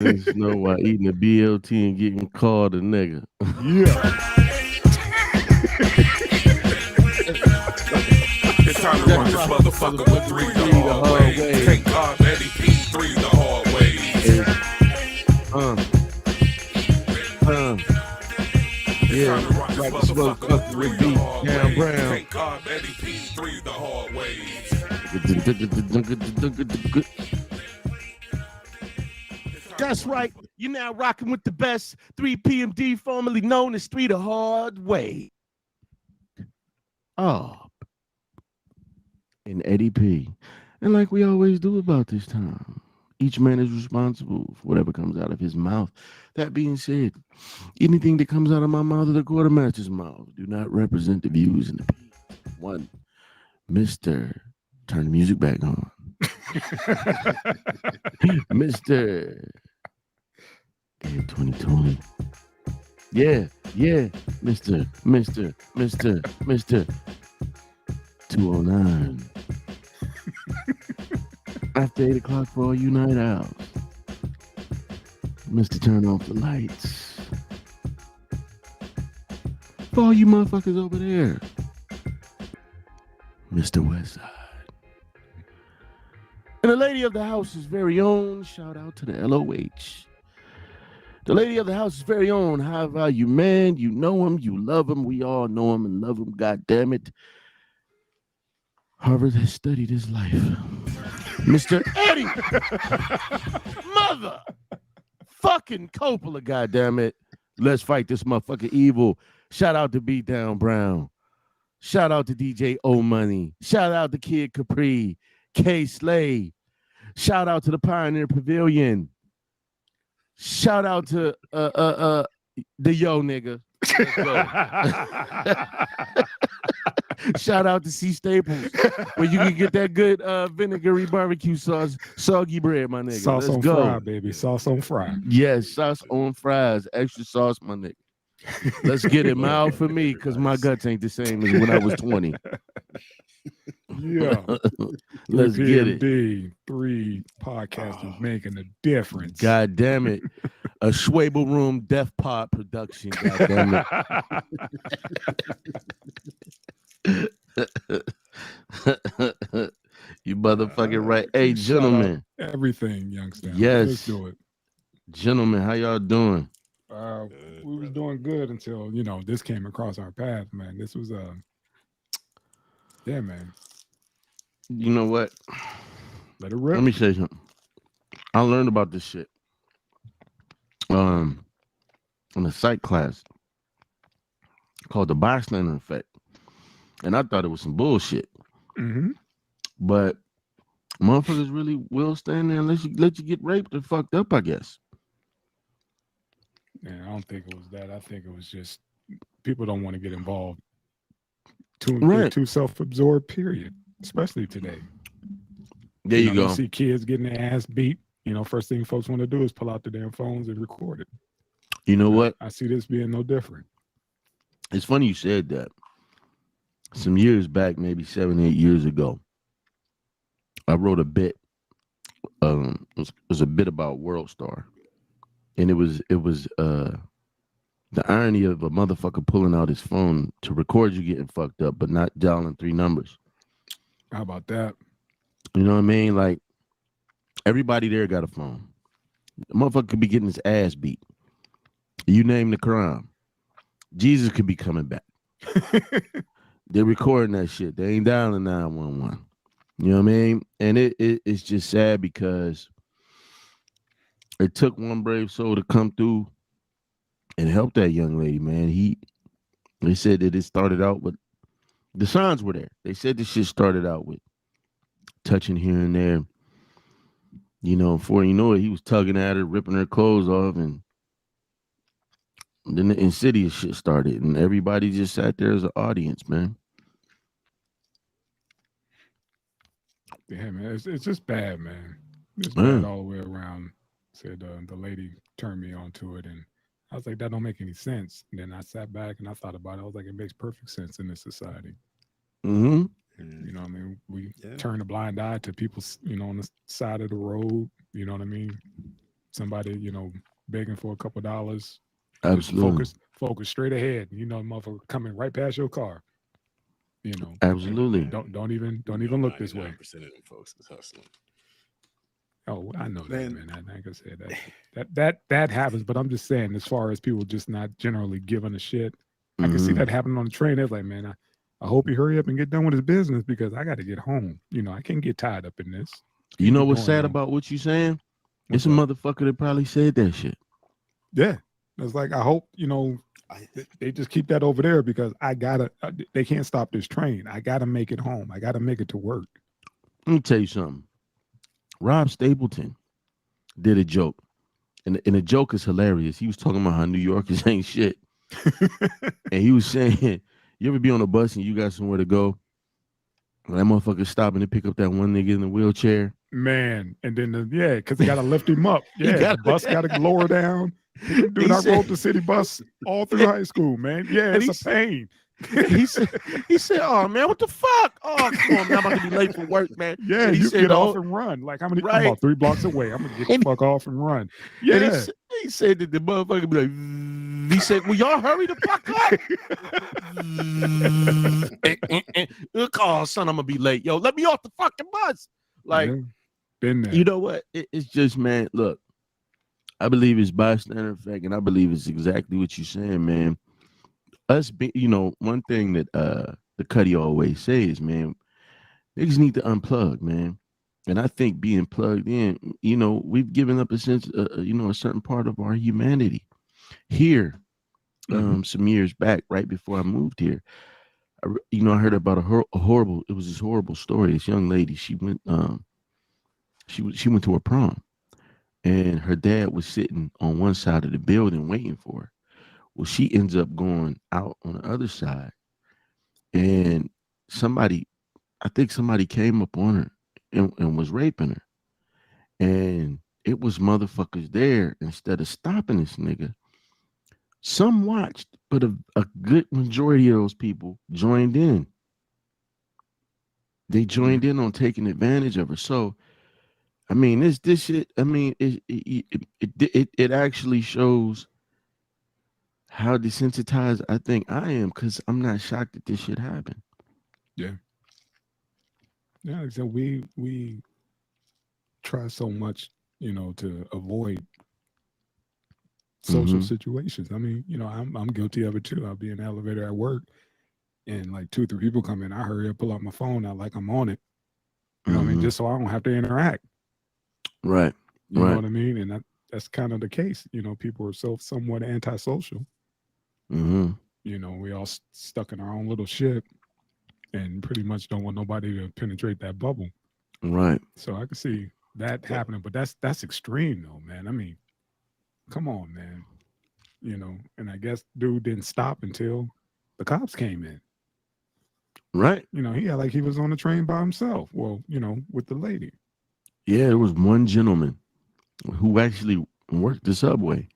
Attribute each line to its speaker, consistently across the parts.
Speaker 1: There's no why eating a BLT and getting called a nigga.
Speaker 2: Yeah.
Speaker 3: It's time to run this motherfucker with three the hard way. Take off Eddie P3 the hard way.
Speaker 1: Uh, uh, yeah, like a motherfucker with beat down brown.
Speaker 3: Take off Eddie P3 the hard way.
Speaker 1: That's right. You're now rocking with the best 3 PMD, formerly known as 3 the Hard Way. Oh, and Eddie P. And like we always do about this time, each man is responsible for whatever comes out of his mouth. That being said, anything that comes out of my mouth or the quartermaster's mouth do not represent the views and opinions. One, Mr. Turn the music back on. Mr. 2020. Yeah, Mr. 209. After 8 o'clock for all you night owls. Mr. Turn off the lights. For all you motherfuckers over there. Mr. Westside. And the lady of the house's very own, shout out to the LOH. The lady of the house's very own high value man. You know him, you love him. We all know him and love him. God damn it. Harvard has studied his life. Mr. Eddie. Mother. Fucking Coppola, God damn it. Let's fight this motherfucking evil. Shout out to Beat Down Brown. Shout out to DJ O Money. Shout out to Kid Capri. K Slay. Shout out to the Pioneer Pavilion. Shout out to the Yo nigga. Let's go. Shout out to C Staples, where you can get that good vinegary barbecue sauce, soggy bread, my nigga.
Speaker 2: Sauce
Speaker 1: Let's
Speaker 2: on
Speaker 1: go.
Speaker 2: fry, baby. Sauce on fry.
Speaker 1: Yes, sauce on fries, extra sauce, my nigga. Let's get it mild for me, because my guts ain't the same as when I was 20.
Speaker 2: Yeah.
Speaker 1: Let's get it.
Speaker 2: 3 podcasters making a difference.
Speaker 1: God damn it. A Schwabel Room Death Pod production. God damn it. You motherfucking right. Hey, gentlemen.
Speaker 2: Everything, youngster.
Speaker 1: Yes.
Speaker 2: Let's do it.
Speaker 1: Gentlemen, how y'all doing?
Speaker 2: We was doing good until, this came across our path, man. This was, yeah, man.
Speaker 1: You know what?
Speaker 2: Let it rip.
Speaker 1: Let me say something. I learned about this shit in a psych class called the bystander effect. And I thought it was some bullshit.
Speaker 2: Mm-hmm.
Speaker 1: But motherfuckers really will stand there and let you get raped or fucked up, I guess.
Speaker 2: Yeah, I don't think it was that. I think it was just people don't want to get involved.
Speaker 1: Right.
Speaker 2: Too self-absorbed, period. Especially today.
Speaker 1: There you go.
Speaker 2: You see kids getting their ass beat. First thing folks want to do is pull out the damn phones and record it.
Speaker 1: You know what?
Speaker 2: I see this being no different.
Speaker 1: It's funny you said that. Some years back, maybe 7, 8 years ago, I wrote a bit. It was a bit about World Star. And it was the irony of a motherfucker pulling out his phone to record you getting fucked up, but not dialing 3 numbers.
Speaker 2: How about that?
Speaker 1: You know what I mean? Like, everybody there got a phone. The motherfucker could be getting his ass beat. You name the crime. Jesus could be coming back. They're recording that shit. They ain't dialing 911. You know what I mean? And it's just sad because it took one brave soul to come through and help that young lady, man. They said that it started out with, the signs were there. They said this shit started out with touching here and there. Before you know it, he was tugging at her, ripping her clothes off, and then the insidious shit started, and everybody just sat there as an audience, man.
Speaker 2: Yeah, man, it's just bad, man. It's bad all the way around. Said the lady turned me onto it, and I was like, that don't make any sense. And then I sat back and I thought about it. I was like, it makes perfect sense in this society.
Speaker 1: Mm-hmm.
Speaker 2: You know what I mean? We turn a blind eye to people, on the side of the road. You know what I mean? somebody, you know, begging for a couple dollars.
Speaker 1: Absolutely.
Speaker 2: Just focus straight ahead. You know, motherfucker coming right past your car. You know,
Speaker 1: Absolutely.
Speaker 2: don't even look this way.
Speaker 4: 99% of them folks is hustling.
Speaker 2: Oh, I know
Speaker 4: Man.
Speaker 2: that, man. Like I said, that happens. But I'm just saying, as far as people just not generally giving a shit, I can see that happening on the train. They're like, man, I hope he hurry up and get done with his business because I got to get home. You know, I can't get tied up in this.
Speaker 1: You know what's sad about what you saying? It's a motherfucker that probably said that shit.
Speaker 2: Yeah. It's like, I hope, you know, they just keep that over there because they can't stop this train. I got to make it home. I got to make it to work.
Speaker 1: Let me tell you something. Rob Stapleton did a joke, and the joke is hilarious. He was talking about how New Yorkers ain't shit. And he was saying, you ever be on a bus and you got somewhere to go? And that motherfucker stopping to pick up that one nigga in the wheelchair.
Speaker 2: Man, and then because they gotta lift him up. Yeah, the bus gotta lower down. Dude, I rode the city bus all through high school, man. Yeah, it's a pain.
Speaker 1: he said, "Oh man, what the fuck? Oh, come on, man, I'm about to be late for work, man."
Speaker 2: Yeah,
Speaker 1: and
Speaker 2: you get off and run. Like how many?
Speaker 1: Right.
Speaker 2: About 3 blocks away. I'm gonna get the fuck off and run. Yeah,
Speaker 1: and he said that the motherfucker be like, he said, "Will y'all hurry the fuck up?" Oh, son, I'm gonna be late. Yo, let me off the fucking bus. Like,
Speaker 2: been there.
Speaker 1: You know what? It's just, man. Look, I believe it's bystander effect, and I believe it's exactly what you're saying, man. Us, you know, one thing that the Cuddy always says, man, niggas need to unplug, man. And I think being plugged in, you know, we've given up a sense, you know, a certain part of our humanity. Here, some years back, right before I moved here, I heard about a horrible. It was this horrible story. This young lady, she went to a prom, and her dad was sitting on one side of the building waiting for her. Well, she ends up going out on the other side, and I think somebody came up on her and was raping her. And it was motherfuckers there. Instead of stopping this nigga, some watched, but a good majority of those people joined in. They joined in on taking advantage of her. So, I mean, this shit. I mean, it actually shows how desensitized I think I am, because I'm not shocked that this shit happened.
Speaker 2: Yeah. So we try so much, you know, to avoid social situations. I mean, you know, I'm guilty of it too. I'll be in the elevator at work, and like 2 or 3 people come in. I hurry up, pull out my phone out like I'm on it. You know what I mean? Just so I don't have to interact.
Speaker 1: Right.
Speaker 2: You know what I mean? And that's kind of the case. You know, people are somewhat antisocial. You know, we all stuck in our own little ship and pretty much don't want nobody to penetrate that bubble.
Speaker 1: Right.
Speaker 2: So I can see that happening, but that's extreme though, man. I mean, come on, man. You know, and I guess dude didn't stop until the cops came in.
Speaker 1: Right.
Speaker 2: You know, he was on the train by himself. Well, you know, with the lady.
Speaker 1: Yeah, there was one gentleman who actually worked the subway.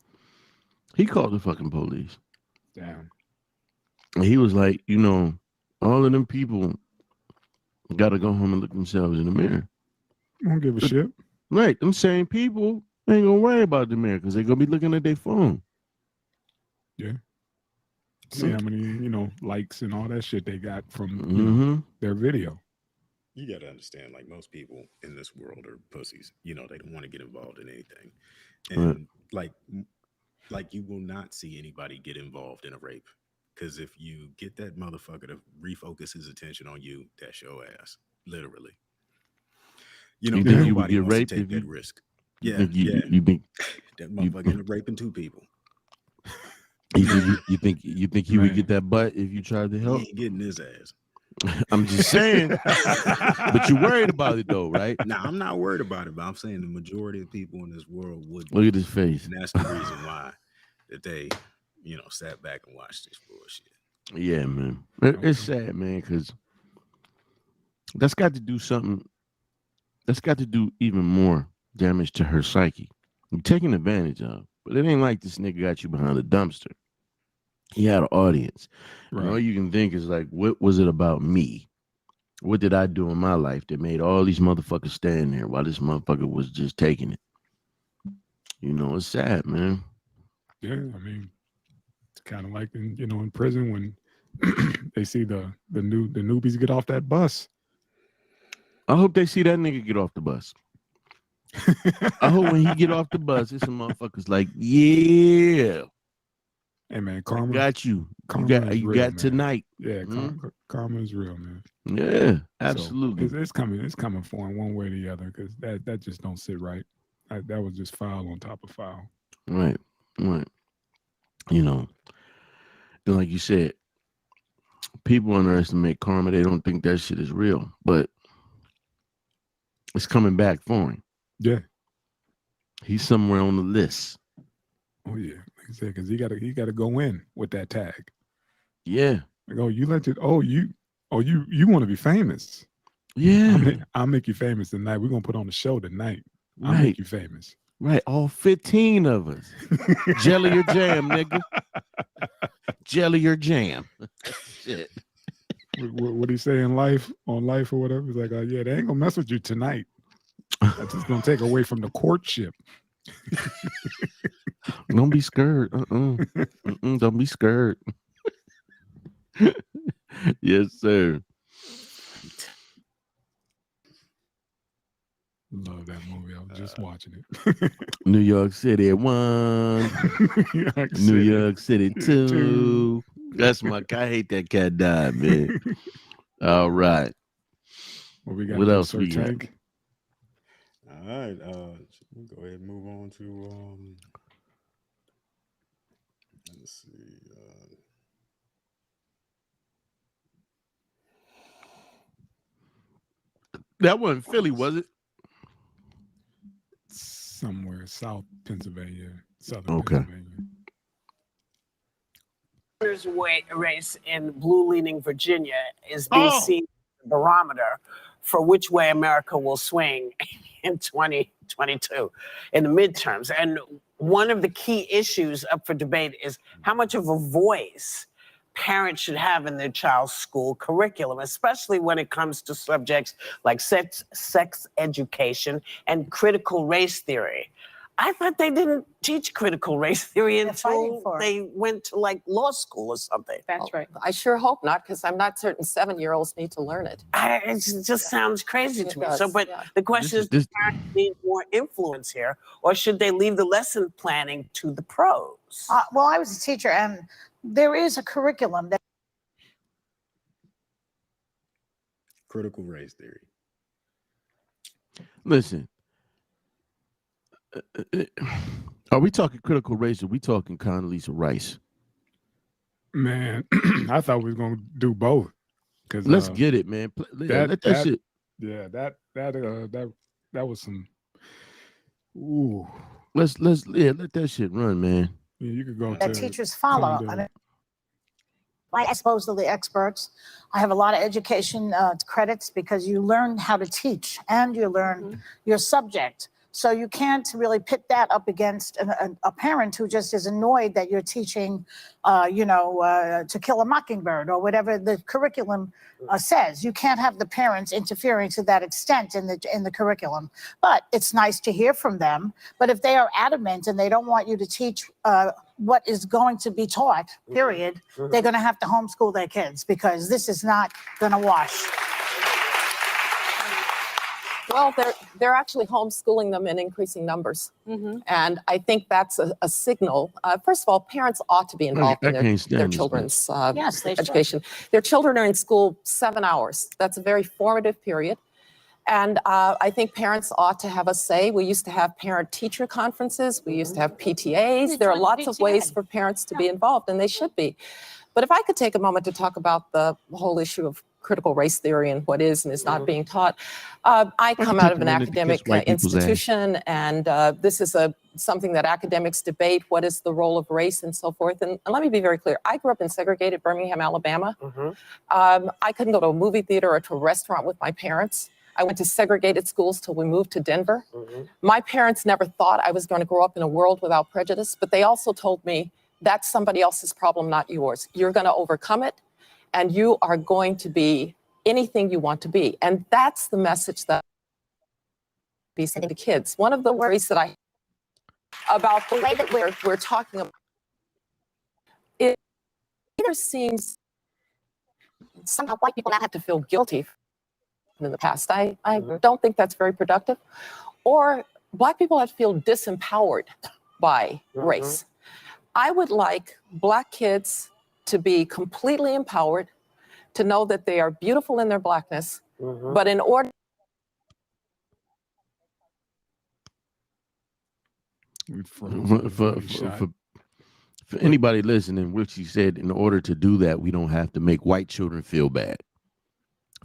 Speaker 1: He called the fucking police.
Speaker 2: Damn.
Speaker 1: And he was like, you know, all of them people got to go home and look themselves in the mirror.
Speaker 2: Don't give a shit.
Speaker 1: Right. Them same people ain't going to worry about the mirror because they're going to be looking at their phone.
Speaker 2: Yeah. See how many, you know, likes and all that shit they got from you know, their video.
Speaker 4: You got to understand, like, most people in this world are pussies. You know, they don't want to get involved in anything. And like you will not see anybody get involved in a rape. Because if you get that motherfucker to refocus his attention on you, that's your ass. Literally. You know,
Speaker 1: you would get raped
Speaker 4: to take
Speaker 1: if
Speaker 4: that
Speaker 1: you,
Speaker 4: risk.
Speaker 1: You
Speaker 4: Yeah,
Speaker 1: think
Speaker 4: that motherfucker ended up raping 2 people.
Speaker 1: You think he would get that butt if you tried to help?
Speaker 4: He ain't getting his ass.
Speaker 1: I'm just saying. But you're worried about it though, right?
Speaker 4: Nah, I'm not worried about it, but I'm saying the majority of people in this world would.
Speaker 1: Look at his face.
Speaker 4: And that's the reason why that they, you know, sat back and watched this bullshit.
Speaker 1: Yeah, man. It's sad, man, because that's got to do something. That's got to do even more damage to her psyche. You're taking advantage of. But it ain't like this nigga got you behind a dumpster. He had an audience. Right. And all you can think is like, what was it about me? What did I do in my life that made all these motherfuckers stand there while this motherfucker was just taking it? You know, it's sad, man.
Speaker 2: Yeah, I mean, it's kind of like in prison when they see the newbies get off that bus.
Speaker 1: I hope they see that nigga get off the bus. I hope when he get off the bus, there's some motherfuckers like, yeah,
Speaker 2: Hey man,
Speaker 1: I
Speaker 2: karma
Speaker 1: got you.
Speaker 2: karma is
Speaker 1: You
Speaker 2: real,
Speaker 1: got
Speaker 2: man.
Speaker 1: tonight.
Speaker 2: Yeah, karma is real, man.
Speaker 1: Yeah,
Speaker 2: So
Speaker 1: absolutely.
Speaker 2: it's coming for him one way or the other, because that just don't sit right. That was just foul on top of foul.
Speaker 1: Right. You know, and like you said, people underestimate karma. They don't think that shit is real, but it's coming back for him.
Speaker 2: Yeah.
Speaker 1: He's somewhere on the list.
Speaker 2: Oh yeah, like I said, because he gotta go in with that tag.
Speaker 1: Yeah.
Speaker 2: Like, oh, you want to be famous?
Speaker 1: Yeah.
Speaker 2: I'll make you famous tonight. We're gonna put on a show tonight. I'll
Speaker 1: Right.
Speaker 2: make you famous.
Speaker 1: Right. All 15 of us. Jelly or jam, nigga. Jelly or jam. Shit.
Speaker 2: What he say in life or whatever? He's like, yeah, they ain't gonna mess with you tonight. That's just gonna take away from the courtship.
Speaker 1: Don't be scared. Don't be scared. Yes, sir.
Speaker 2: Love that movie. I was just watching it.
Speaker 1: New York City 1. New York City 2. That's I hate that cat died, man. All right. What else we got?
Speaker 4: All right. We'll go ahead and move on to let's see.
Speaker 1: That wasn't Philly, was it?
Speaker 2: Somewhere South Pennsylvania, Southern
Speaker 1: Okay.
Speaker 2: Pennsylvania.
Speaker 5: Race in blue-leaning Virginia is being seen as a barometer for which way America will swing in 2022 in the midterms. And one of the key issues up for debate is how much of a voice parents should have in their child's school curriculum, especially when it comes to subjects like sex education and critical race theory. I thought they didn't teach critical race theory until they went to like law school or something.
Speaker 6: That's right. I sure hope not, because I'm not certain 7-year-olds need to learn it.
Speaker 5: It just sounds crazy to me.
Speaker 6: does,
Speaker 5: So, but
Speaker 6: yeah.
Speaker 5: the question is, do parents need more influence here, or should they leave the lesson planning to the pros?
Speaker 7: Well, I was a teacher, and there is a curriculum that
Speaker 4: critical race theory.
Speaker 1: Listen. Are we talking critical race or are we talking Condoleezza Rice?
Speaker 2: Man, I thought we was gonna do both. Cause
Speaker 1: let's get it, man. Let that shit.
Speaker 2: Yeah, that was some. Ooh.
Speaker 1: Let's let that shit run, man.
Speaker 2: Yeah, you could go.
Speaker 7: that teachers follow. I suppose they're the experts. I have a lot of education credits because you learn how to teach and you learn your subject. So you can't really pit that up against a parent who just is annoyed that you're teaching, To Kill a Mockingbird or whatever the curriculum says. You can't have the parents interfering to that extent in the curriculum. But it's nice to hear from them. But if they are adamant and they don't want you to teach what is going to be taught, period, they're going to have to homeschool their kids because this is not going to wash.
Speaker 6: Well, they're actually homeschooling them in increasing numbers. And I think that's a signal. First of all, parents ought to be involved in their children's education. Their children are in school 7 hours. That's a very formative period. And I think parents ought to have a say. We used to have parent-teacher conferences. We used to have PTAs. There are lots of ways for parents to be involved, and they should be. But if I could take a moment to talk about the whole issue of critical race theory and what is and is not being taught. I come out of an academic institution, and this is something that academics debate. What is the role of race and so forth? And let me be very clear. I grew up in segregated Birmingham, Alabama. I couldn't go to a movie theater or to a restaurant with my parents. I went to segregated schools till we moved to Denver. My parents never thought I was going to grow up in a world without prejudice, but they also told me that's somebody else's problem, not yours. You're going to overcome it. And you are going to be anything you want to be. And that's the message that be sending to kids. One of the worries that I about the way that we're talking about. It either seems somehow white people now have to feel guilty in the past. I don't think that's very productive. Or Black people have to feel disempowered by race. I would like Black kids to be completely empowered, to know that they are beautiful in their Blackness, but in order
Speaker 1: for anybody listening, which he said, in order to do that, we don't have to make white children feel bad.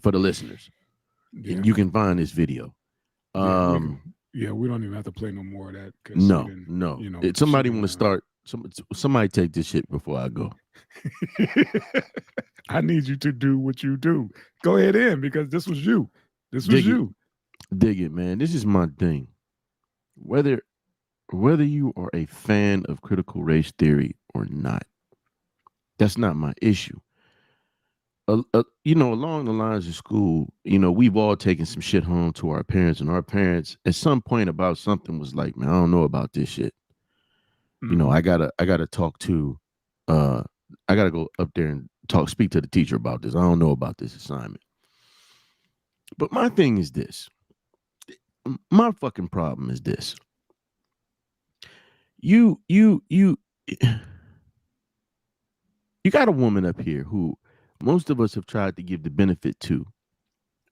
Speaker 1: For the listeners, you can find this video.
Speaker 2: We don't even have to play no more of that.
Speaker 1: No.
Speaker 2: You know,
Speaker 1: Somebody want to start. Somebody take this shit before I go.
Speaker 2: I need you to do what you do. Go ahead in, because this was you. This was you.
Speaker 1: Dig it, man. This is my thing. Whether you are a fan of critical race theory or not, that's not my issue. Along the lines of school, we've all taken some shit home to our parents, and our parents at some point about something was like, man, I don't know about this shit. I gotta talk to, I gotta go up there and speak to the teacher about this. I don't know about this assignment. But my thing is this. My fucking problem is this. You got a woman up here who most of us have tried to give the benefit to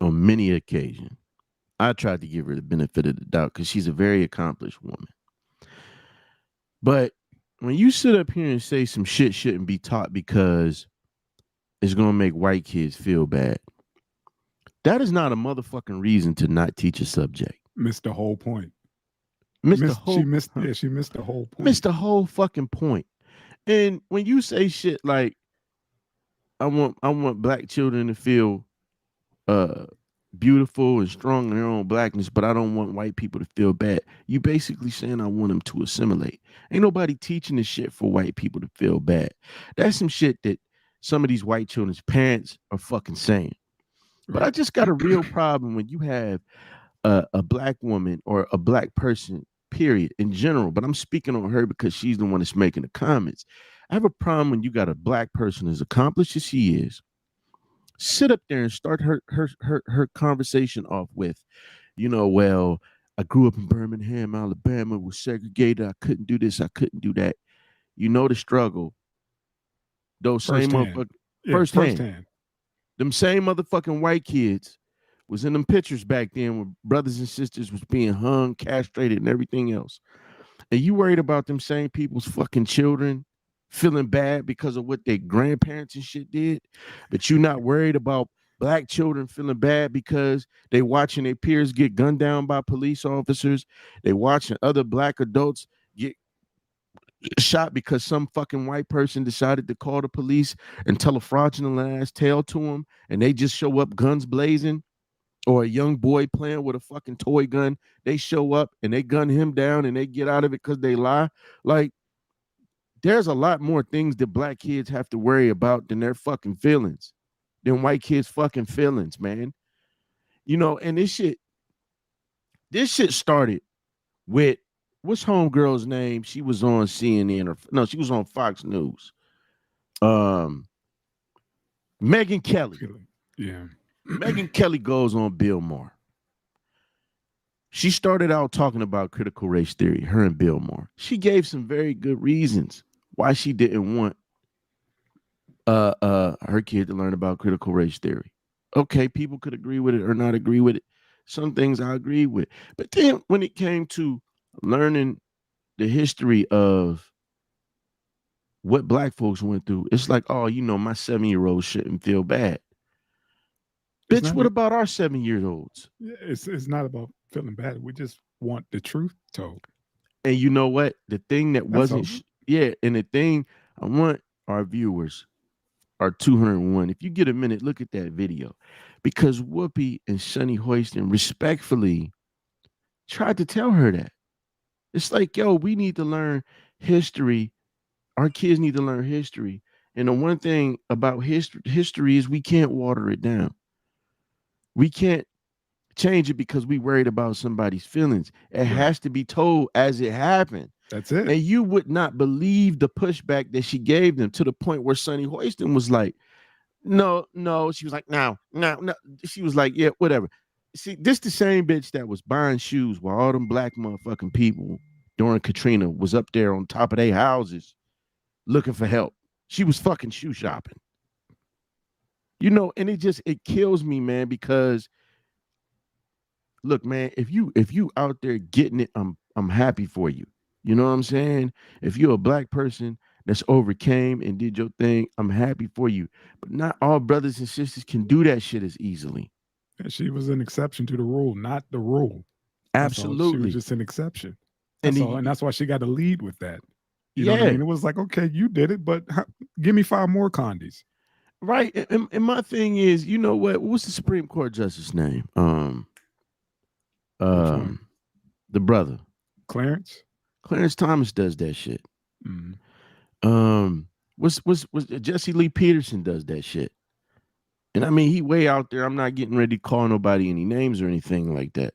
Speaker 1: on many occasions. I tried to give her the benefit of the doubt because she's a very accomplished woman. But when you sit up here and say some shit shouldn't be taught because it's going to make white kids feel bad, that is not a motherfucking reason to not teach a subject.
Speaker 2: Missed the whole point.
Speaker 1: She missed
Speaker 2: the whole point.
Speaker 1: Missed the whole fucking point. And when you say shit like, I want Black children to feel beautiful and strong in their own Blackness, but I don't want white people to feel bad. You basically saying I want them to assimilate. Ain't nobody teaching this shit for white people to feel bad. That's some shit that some of these white children's parents are fucking saying. But I just got a real problem when you have a Black woman or a Black person, period, in general, but I'm speaking on her because she's the one that's making the comments. I have a problem when you got a Black person as accomplished as she is, sit up there and start her conversation off with, well, I grew up in Birmingham, Alabama, was segregated. I couldn't do this. I couldn't do that. The struggle. Those same motherfuckers. Firsthand. Them same motherfucking white kids was in them pictures back then where brothers and sisters was being hung, castrated, and everything else. And you worried about them same people's fucking children feeling bad because of what their grandparents and shit did, but you're not worried about Black children feeling bad because they watching their peers get gunned down by police officers. They watching other Black adults get shot because some fucking white person decided to call the police and tell a fraudulent ass tale to them, and they just show up guns blazing. Or a young boy playing with a fucking toy gun, they show up and they gun him down and they get out of it because they lie. Like, there's a lot more things that Black kids have to worry about than their fucking feelings, than white kids' fucking feelings, man. And this shit started with, what's homegirl's name? She was on CNN she was on Fox News. Megyn Kelly.
Speaker 2: Yeah.
Speaker 1: Megyn Kelly goes on Bill Maher. She started out talking about critical race theory, her and Bill Maher. She gave some very good reasons why she didn't want her kid to learn about critical race theory. Okay, people could agree with it or not agree with it. Some things I agree with. But then when it came to learning the history of what Black folks went through, it's like, oh, my 7-year-old shouldn't feel bad. Bitch, what about our 7-year-olds?
Speaker 2: It's not about feeling bad. We just want the truth told.
Speaker 1: And you know what? The thing that wasn't, and the thing I want our viewers, our 201, if you get a minute, look at that video. Because Whoopi and Sonny Hoiston respectfully tried to tell her that. It's like, yo, we need to learn history. Our kids need to learn history. And the one thing about history is we can't water it down. We can't change it because we worried about somebody's feelings. It has to be told as it happened.
Speaker 2: That's it.
Speaker 1: And you would not believe the pushback that she gave them, to the point where Sonny Hoiston was like, no. She was like, no. She was like, yeah, whatever. See, this the same bitch that was buying shoes while all them black motherfucking people during Katrina was up there on top of their houses looking for help. She was fucking shoe shopping. You know, and it kills me, man, because look, man, if you out there getting it, I'm happy for you. You know what I'm saying? If you're a black person that's overcame and did your thing, I'm happy for you. But not all brothers and sisters can do that shit as easily.
Speaker 2: And she was an exception to the rule, not the rule.
Speaker 1: Absolutely.
Speaker 2: She was just an exception. And that's why she got to lead with that. You know what I mean? It was like, okay, you did it, but give me 5 more condies.
Speaker 1: Right. And my thing is, you know what? What's the Supreme Court justice name? The brother.
Speaker 2: Clarence
Speaker 1: Thomas does that shit.
Speaker 2: Mm-hmm.
Speaker 1: What's Jesse Lee Peterson does that shit. And I mean, he way out there. I'm not getting ready to call nobody any names or anything like that.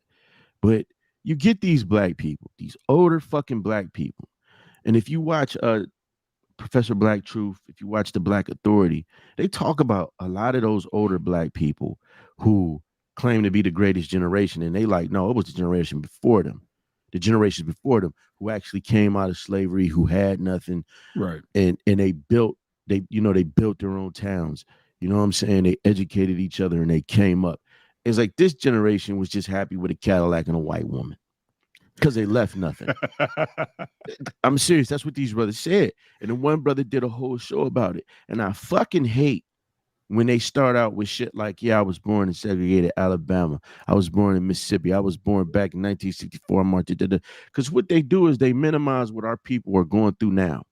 Speaker 1: But you get these black people, these older fucking black people. And if you watch Professor Black Truth, if you watch The Black Authority, they talk about a lot of those older black people who claim to be the greatest generation. And they like, no, it was the generation before them. The generations before them who actually came out of slavery, who had nothing.
Speaker 2: Right.
Speaker 1: And they built their own towns. You know what I'm saying? They educated each other and they came up. It's like this generation was just happy with a Cadillac and a white woman because they left nothing. I'm serious. That's what these brothers said. And then one brother did a whole show about it. And I fucking hate when they start out with shit like, yeah, I was born in segregated Alabama. I was born in Mississippi. I was born back in 1964. Because what they do is they minimize what our people are going through now.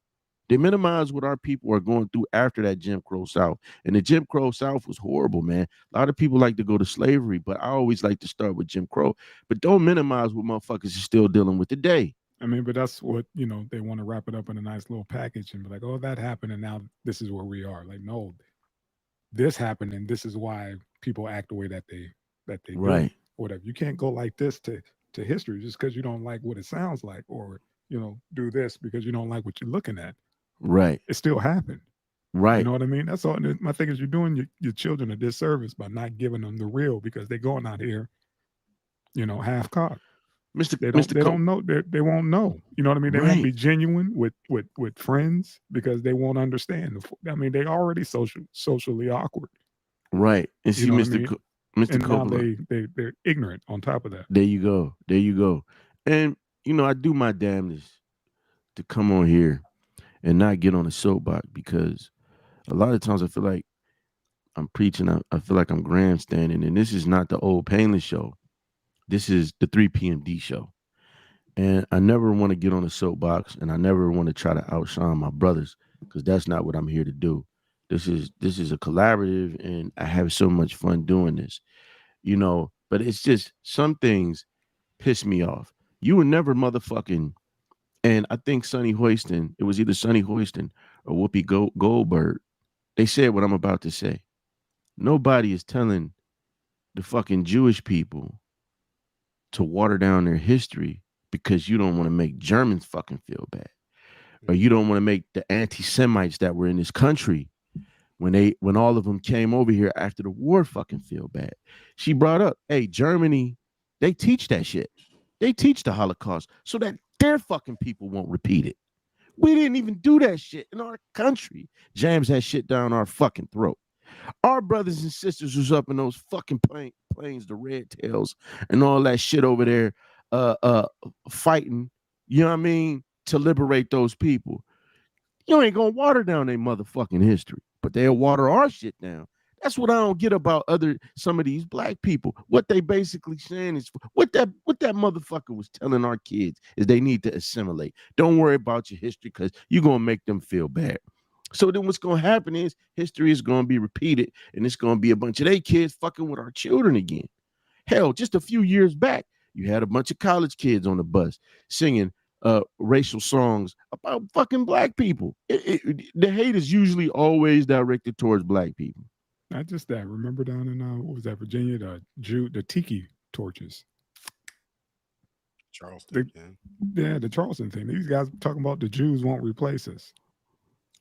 Speaker 1: They minimize what our people are going through after that Jim Crow South. And the Jim Crow South was horrible, man. A lot of people like to go to slavery, but I always like to start with Jim Crow. But don't minimize what motherfuckers are still dealing with today.
Speaker 2: I mean, but that's what, they want to wrap it up in a nice little package and be like, oh, that happened, and now this is where we are. Like, no, this happened, and this is why people act the way that they
Speaker 1: right.
Speaker 2: do. Whatever. You can't go like this to history just because you don't like what it sounds like, or, do this because you don't like what you're looking at.
Speaker 1: Right.
Speaker 2: It still happened.
Speaker 1: Right.
Speaker 2: You know what I mean? That's all. My thing is, you're doing your children a disservice by not giving them the real, because they're going out here, half cocked. They don't know. They won't know. You know what I mean? They won't be genuine with friends because they won't understand. I mean, they already socially awkward.
Speaker 1: Right. And see, Mr.
Speaker 2: Coppola, now they're ignorant on top of that.
Speaker 1: There you go. And I do my damnedest to come on here and not get on a soapbox, because a lot of times I feel like I'm preaching. I feel like I'm grandstanding, and this is not the old Painless show. This is the 3 PMD show. And I never want to get on a soapbox, and I never want to try to outshine my brothers, because that's not what I'm here to do. This is a collaborative, and I have so much fun doing this, but it's just some things piss me off. You would never motherfucking, and I think Sonny Hoiston, it was either Sonny Hoiston or Whoopi Goldberg. They said what I'm about to say. Nobody is telling the fucking Jewish people to water down their history because you don't want to make Germans fucking feel bad, or you don't want to make the anti-Semites that were in this country when all of them came over here after the war fucking feel bad. She brought up, hey, Germany, they teach that shit. They teach the Holocaust so that their fucking people won't repeat it. We didn't even do that shit in our country. Jams that shit down our fucking throat. Our brothers and sisters was up in those fucking planes, the Red Tails and all that shit over there, fighting, you know what I mean, to liberate those people. You ain't gonna water down their motherfucking history, but they'll water our shit down. That's what I don't get about some of these black people. What they basically saying is what that motherfucker was telling our kids is they need to assimilate. Don't worry about your history because you're gonna make them feel bad. So then what's gonna happen is history is gonna be repeated, and it's gonna be a bunch of they kids fucking with our children again. Hell, just a few years back, you had a bunch of college kids on the bus singing racial songs about fucking black people. The hate is usually always directed towards black people.
Speaker 2: Not just that. Remember down in what was that, Virginia, the tiki torches.
Speaker 4: Charleston.
Speaker 2: The Charleston thing. These guys talking about the Jews won't replace us.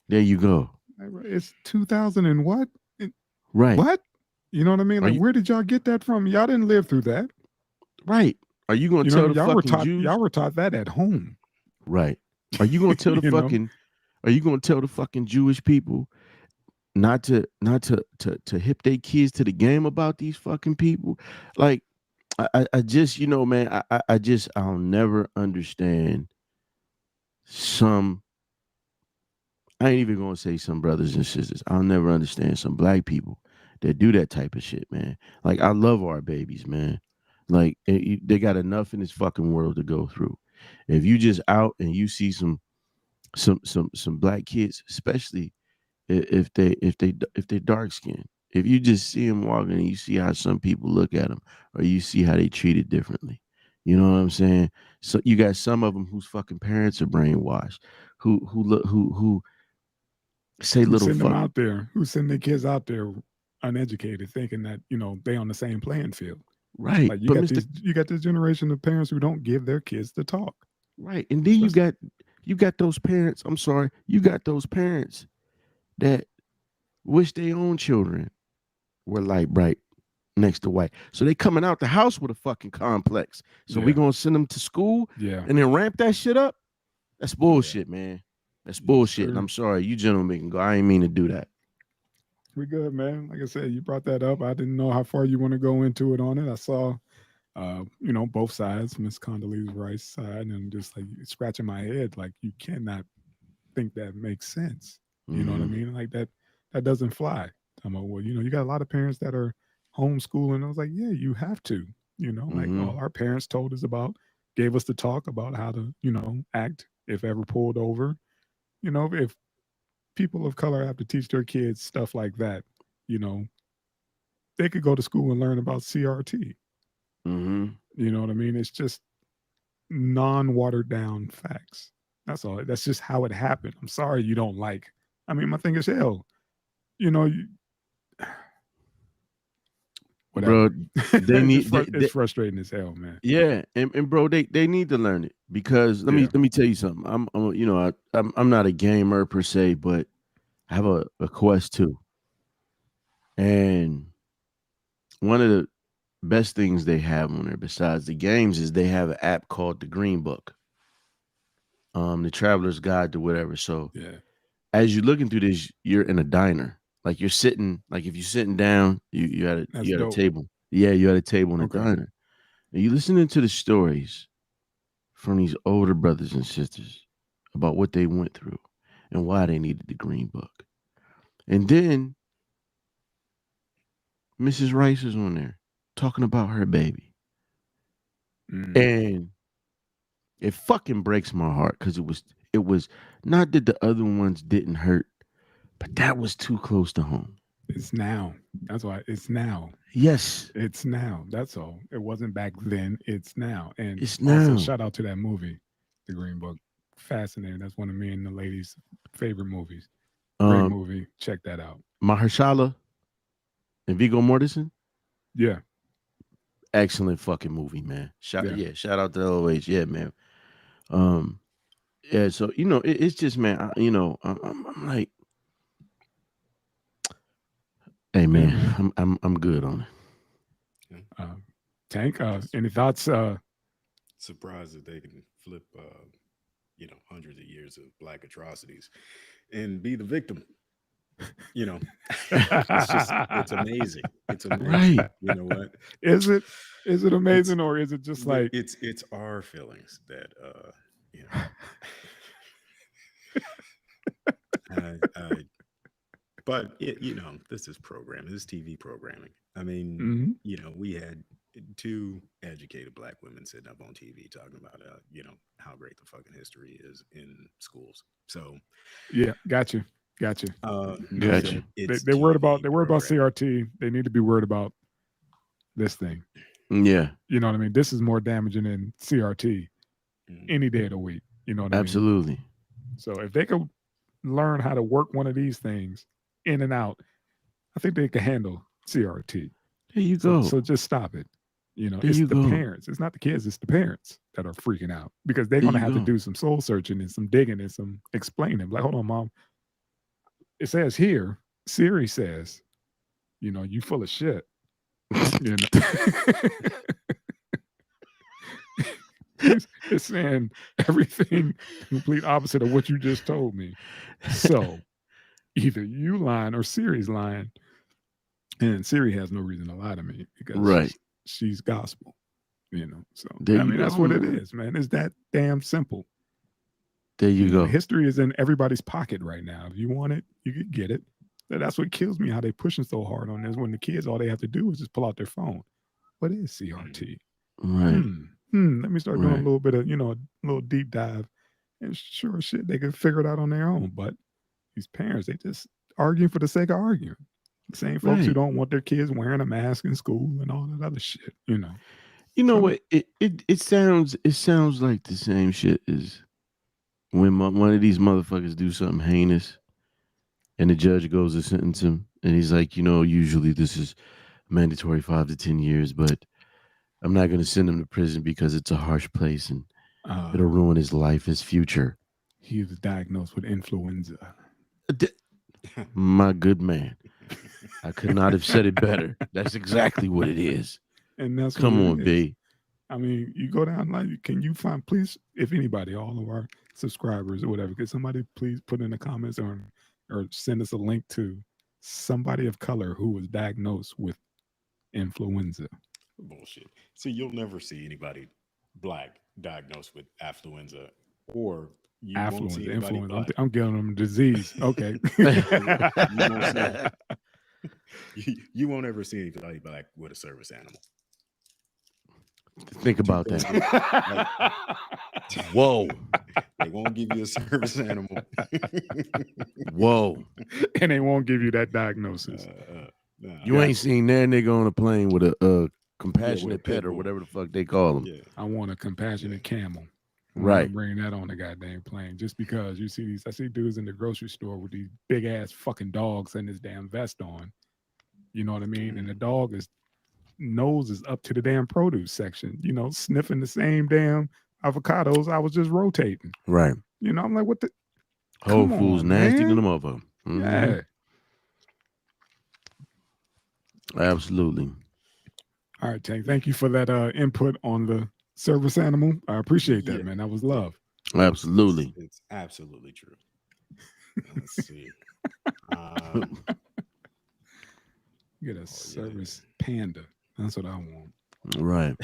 Speaker 1: There you go.
Speaker 2: It's 2000 and what?
Speaker 1: Right.
Speaker 2: What? You know what I mean? Like, where did y'all get that from? Y'all didn't live through that.
Speaker 1: Right. Are you going to tell the fucking Jews?
Speaker 2: Y'all were taught that at home.
Speaker 1: Right. Are you going to tell the fucking? Are you going to tell the fucking Jewish people not to hip their kids to the game about these fucking people? Like, I just, man, I'll never understand some. I ain't even gonna say some brothers and sisters. I'll never understand some black people that do that type of shit, man. Like, I love our babies, man. Like, they got enough in this fucking world to go through. If you just out and you see some black kids, especially if they dark skinned, if you just see them walking and you see how some people look at them, or you see how they treated differently, you know what I'm saying? So you got some of them whose fucking parents are brainwashed, who say little
Speaker 2: fuck them out there, who send their kids out there uneducated, thinking that they on the same playing field.
Speaker 1: Right.
Speaker 2: Like, you got this generation of parents who don't give their kids the talk.
Speaker 1: Right. And then you got those parents. I'm sorry, you got those parents that wish their own children were light bright next to white. So they coming out the house with a fucking complex. So we gonna send them to school and then ramp that shit up. That's bullshit, man. That's bullshit.
Speaker 2: Sure.
Speaker 1: And I'm sorry, you gentlemen can go. I ain't mean to do that.
Speaker 2: We good, man. Like I said, you brought that up. I didn't know how far you want to go into it on it. I saw both sides, Miss Condoleezza Rice side, and I'm just like scratching my head. Like, you cannot think that makes sense. You know what I mean? Like, that doesn't fly. I'm like, well, you got a lot of parents that are homeschooling. I was like, yeah, you have to. Like, all our parents told us about, gave us the talk about how to, act if ever pulled over. If people of color have to teach their kids stuff like that, they could go to school and learn about CRT. You know what I mean? It's just non-watered down facts. That's all. That's just how it happened. I'm sorry you don't like. I mean, my thing is, hell, whatever.
Speaker 1: Bro, they need
Speaker 2: it's frustrating as hell, man.
Speaker 1: Yeah, and bro, they need to learn it, because let me tell you something. I'm not a gamer per se, but I have a Quest 2. And one of the best things they have on there besides the games is they have an app called the Green Book. The Traveler's Guide to whatever. So as you're looking through this, you're in a diner. Like, you're sitting, like if you're sitting down, you had a table. Yeah, you had a table in a diner. And you listening to the stories from these older brothers and sisters about what they went through and why they needed the Green Book. And then Mrs. Rice is on there talking about her baby. And it fucking breaks my heart, because it was not that the other ones didn't hurt, but that was too close to home.
Speaker 2: It's now. That's why it's now.
Speaker 1: Yes.
Speaker 2: It's now. That's all. It wasn't back then. It's now. And
Speaker 1: it's now.
Speaker 2: Also, shout out to that movie, The Green Book. Fascinating. That's one of me and the ladies' favorite movies. Great movie. Check that out.
Speaker 1: Mahershala and Viggo Mortensen.
Speaker 2: Yeah.
Speaker 1: Excellent fucking movie, man. Shout out to LOH. Yeah, man. Yeah, so it's just, man, I'm like, hey, man, I'm good on
Speaker 4: it.
Speaker 2: Tank, any thoughts?
Speaker 4: Surprised that they can flip hundreds of years of black atrocities and be the victim. It's amazing. It's amazing.
Speaker 1: Right.
Speaker 4: You know what?
Speaker 2: Is it amazing, or is it just like
Speaker 4: it's our feelings that but this is programming. This is TV programming. I mean, we had 2 educated black women sitting up on TV talking about how great the fucking history is in schools. So
Speaker 2: yeah, got you.
Speaker 1: Gotcha.
Speaker 2: They're worried about CRT. They need to be worried about this thing.
Speaker 1: Yeah.
Speaker 2: You know what I mean? This is more damaging than CRT any day of the week. You know what I mean?
Speaker 1: Absolutely.
Speaker 2: So if they could learn how to work one of these things in and out, I think they can handle CRT.
Speaker 1: There you go.
Speaker 2: So just stop it. You know,
Speaker 1: There
Speaker 2: it's
Speaker 1: you
Speaker 2: the
Speaker 1: go.
Speaker 2: parents. It's not the kids. It's the parents that are freaking out because they're
Speaker 1: There
Speaker 2: going to
Speaker 1: you
Speaker 2: have to
Speaker 1: go.
Speaker 2: do some soul searching and some digging and some explaining. Like, hold on, mom. It says here, Siri says, you know, you full of shit. You know, it's saying everything complete opposite of what you just told me. So either you lying or Siri's lying, and Siri has no reason to lie to me because
Speaker 1: Right.
Speaker 2: she's gospel. You know, so
Speaker 1: There
Speaker 2: I
Speaker 1: you
Speaker 2: mean that's
Speaker 1: go,
Speaker 2: what it
Speaker 1: man.
Speaker 2: is, man. It's that damn simple.
Speaker 1: There you go.
Speaker 2: History is in everybody's pocket right now. If you want it, you can get it. That's what kills me. How they pushing so hard on this when the kids all they have to do is just pull out their phone. What is CRT?
Speaker 1: Right.
Speaker 2: Let me start doing a
Speaker 1: Right.
Speaker 2: little bit of a little deep dive, and sure shit they can figure it out on their own. But these parents, they just arguing for the sake of arguing. The same folks who
Speaker 1: Right.
Speaker 2: don't want their kids wearing a mask in school and all that other shit. You know.
Speaker 1: You know
Speaker 2: So-
Speaker 1: what? It sounds like the same shit as when one of these motherfuckers do something heinous, and the judge goes to sentence him, and he's like, usually this is mandatory 5 to 10 years, but I'm not going to send him to prison because it's a harsh place and it'll ruin his life, his future.
Speaker 2: He was diagnosed with influenza.
Speaker 1: My good man, I could not have said it better. That's exactly what it is.
Speaker 2: And that's
Speaker 1: Come
Speaker 2: what it
Speaker 1: on,
Speaker 2: is.
Speaker 1: B.
Speaker 2: I mean, you go down like, can you find, please, if anybody, all of our subscribers or whatever, could somebody please put in the comments or send us a link to somebody of color who was diagnosed with influenza?
Speaker 4: Bullshit. See, you'll never see anybody black diagnosed with affluenza, or you won't see anybody
Speaker 2: influenza.
Speaker 4: black.
Speaker 2: I'm giving them disease. Okay.
Speaker 4: You won't ever see anybody black with a service animal.
Speaker 1: Think about that. Whoa.
Speaker 4: They won't give you a service animal.
Speaker 1: Whoa.
Speaker 2: And they won't give you that diagnosis.
Speaker 1: You ain't seen that nigga on a plane with a compassionate
Speaker 4: pit
Speaker 1: pet or
Speaker 4: bull.
Speaker 1: whatever the fuck they call them.
Speaker 4: Yeah.
Speaker 2: I want a compassionate camel.
Speaker 1: Right.
Speaker 2: Bring that on the goddamn plane just because you see I see dudes in the grocery store with these big ass fucking dogs and this damn vest on. You know what I mean? And the dog nose is up to the damn produce section, sniffing the same damn avocados I was just rotating.
Speaker 1: Right.
Speaker 2: I'm like, what the
Speaker 1: Whole
Speaker 2: Come
Speaker 1: Foods
Speaker 2: on,
Speaker 1: nasty
Speaker 2: man.
Speaker 1: to the motherfucker. Mhm.
Speaker 2: Yeah.
Speaker 1: Absolutely.
Speaker 2: All right, Tank. Thank you for that input on the service animal. I appreciate that,
Speaker 4: Yeah.
Speaker 2: man. That was love.
Speaker 1: Absolutely.
Speaker 4: It's absolutely true. Let's see.
Speaker 2: Get a service panda. That's what I want.
Speaker 1: Right.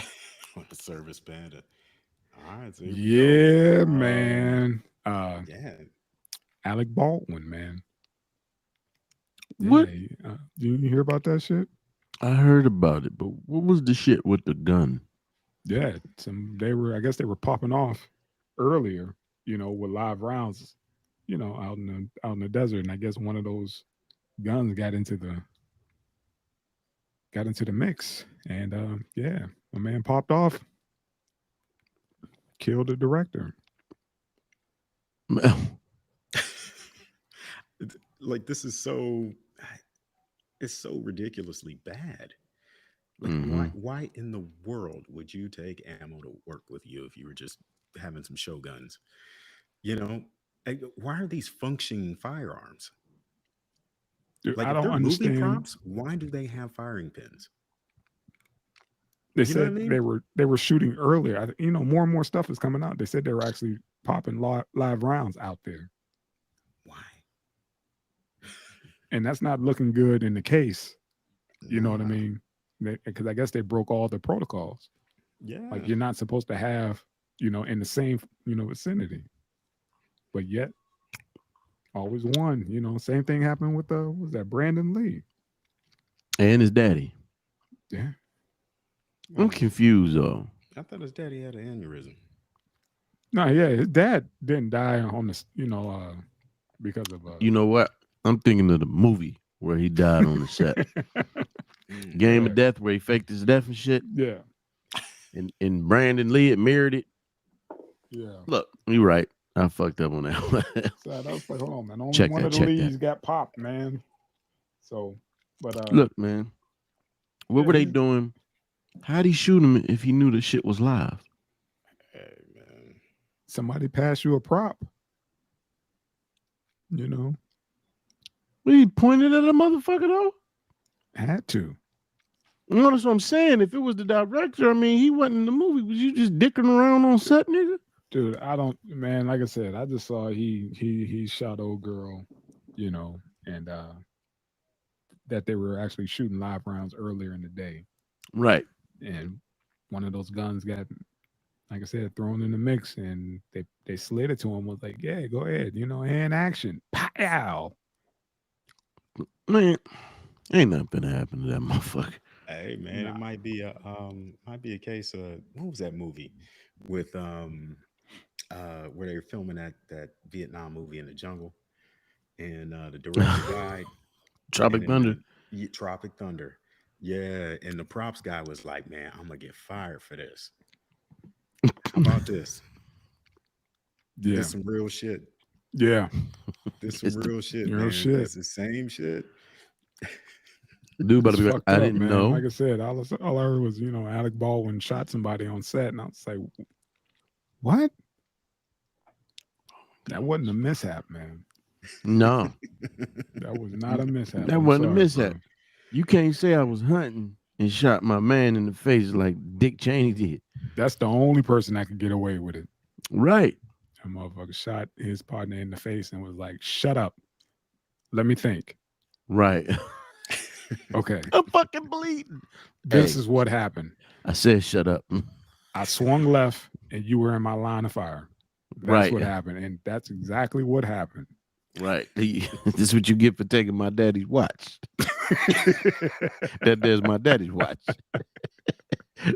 Speaker 4: A service panda. All right. So
Speaker 2: Yeah, man.
Speaker 4: Yeah.
Speaker 2: Alec Baldwin, man.
Speaker 1: What?
Speaker 2: Yeah, you hear about that shit?
Speaker 1: I heard about it, but what was the shit with the gun?
Speaker 2: Yeah, I guess they were popping off earlier, with live rounds, out in the desert, and I guess one of those guns got into the mix, and yeah, my man popped off, killed the director.
Speaker 4: Like, this is it's so ridiculously bad. Like, why in the world would you take ammo to work with you if you were just having some show guns? Like, why are these functioning firearms?
Speaker 2: Dude,
Speaker 4: Like,
Speaker 2: I
Speaker 4: if
Speaker 2: don't
Speaker 4: they're
Speaker 2: understand.
Speaker 4: movie props, why do they have firing pins?
Speaker 2: They
Speaker 4: You know what I
Speaker 2: said
Speaker 4: mean?
Speaker 2: they were shooting earlier. More and more stuff is coming out. They said they were actually popping live rounds out there,
Speaker 4: Why?
Speaker 2: and that's not looking good in the case. You know what I
Speaker 4: Nah.
Speaker 2: mean? Because I guess they broke all the protocols.
Speaker 4: Yeah.
Speaker 2: Like, you're not supposed to have, in the same, vicinity. But yet, always one. Same thing happened with was that Brandon Lee?
Speaker 1: And his daddy.
Speaker 2: Yeah.
Speaker 1: I'm confused though.
Speaker 4: I thought his daddy had an aneurysm.
Speaker 2: No, yeah, his dad didn't die on this, because of.
Speaker 1: You know what? I'm thinking of the movie where he died on the set. Game of Death, where he faked his death and shit.
Speaker 2: Yeah.
Speaker 1: And Brandon Lee admired it.
Speaker 2: Yeah.
Speaker 1: Look, you're right. I fucked up on that.
Speaker 2: So I was like, hold on, man. Only
Speaker 1: Check
Speaker 2: one
Speaker 1: that,
Speaker 2: of the
Speaker 1: check
Speaker 2: leads
Speaker 1: that.
Speaker 2: got popped, man. So, but
Speaker 1: Look, man. What
Speaker 2: Yeah,
Speaker 1: were they
Speaker 2: he-
Speaker 1: doing How'd he shoot him if he knew the shit was live?
Speaker 4: Hey, man.
Speaker 2: Somebody pass you a prop. You know,
Speaker 1: Well, he pointed at a motherfucker though.
Speaker 2: had to.
Speaker 1: You know, that's what I'm saying. If it was the director, I mean, he wasn't in the movie. Was you just dicking around on set, nigga?
Speaker 2: Dude, I don't, man. Like I said, I just saw he shot old girl, you know, and that they were actually shooting live rounds earlier in the day,
Speaker 1: Right.
Speaker 2: and one of those guns got, like I said, thrown in the mix, and they slid it to him. Was like, yeah, go ahead, you know, hand action, pow.
Speaker 1: Man, ain't nothing gonna happen to that motherfucker.
Speaker 4: Hey, man, it might be a case of what was that movie with where they were filming that Vietnam movie in the jungle, and the director died.
Speaker 1: Tropic Thunder.
Speaker 4: Tropic Thunder. Yeah, and the props guy was like, "Man, I'm gonna get fired for this. How about this?
Speaker 2: Yeah,
Speaker 4: This some real shit.
Speaker 2: yeah,
Speaker 4: This some real shit,
Speaker 2: real
Speaker 4: man.
Speaker 2: shit.
Speaker 4: That's the same shit."
Speaker 1: Dude, about to be like,
Speaker 2: fucked
Speaker 1: I
Speaker 2: up,
Speaker 1: didn't
Speaker 2: man.
Speaker 1: know.
Speaker 2: Like I said, all I heard was, you know, Alec Baldwin shot somebody on set, and I was like, what? That wasn't a mishap, man.
Speaker 1: No,
Speaker 2: That was not a mishap.
Speaker 1: that
Speaker 2: I'm
Speaker 1: wasn't a
Speaker 2: sorry,
Speaker 1: mishap.
Speaker 2: bro.
Speaker 1: You can't say I was hunting and shot my man in the face like Dick Cheney did.
Speaker 2: That's the only person that could get away with it.
Speaker 1: Right.
Speaker 2: That motherfucker shot his partner in the face and was like, shut up. Let me think.
Speaker 1: Right.
Speaker 2: Okay.
Speaker 1: I'm fucking bleeding.
Speaker 2: This
Speaker 1: Hey.
Speaker 2: is what happened.
Speaker 1: I said shut up.
Speaker 2: I swung left and you were in my line of fire. That's
Speaker 1: Right.
Speaker 2: what happened. And that's exactly what happened.
Speaker 1: Right. This is what you get for taking my daddy's watch. There's my daddy's watch.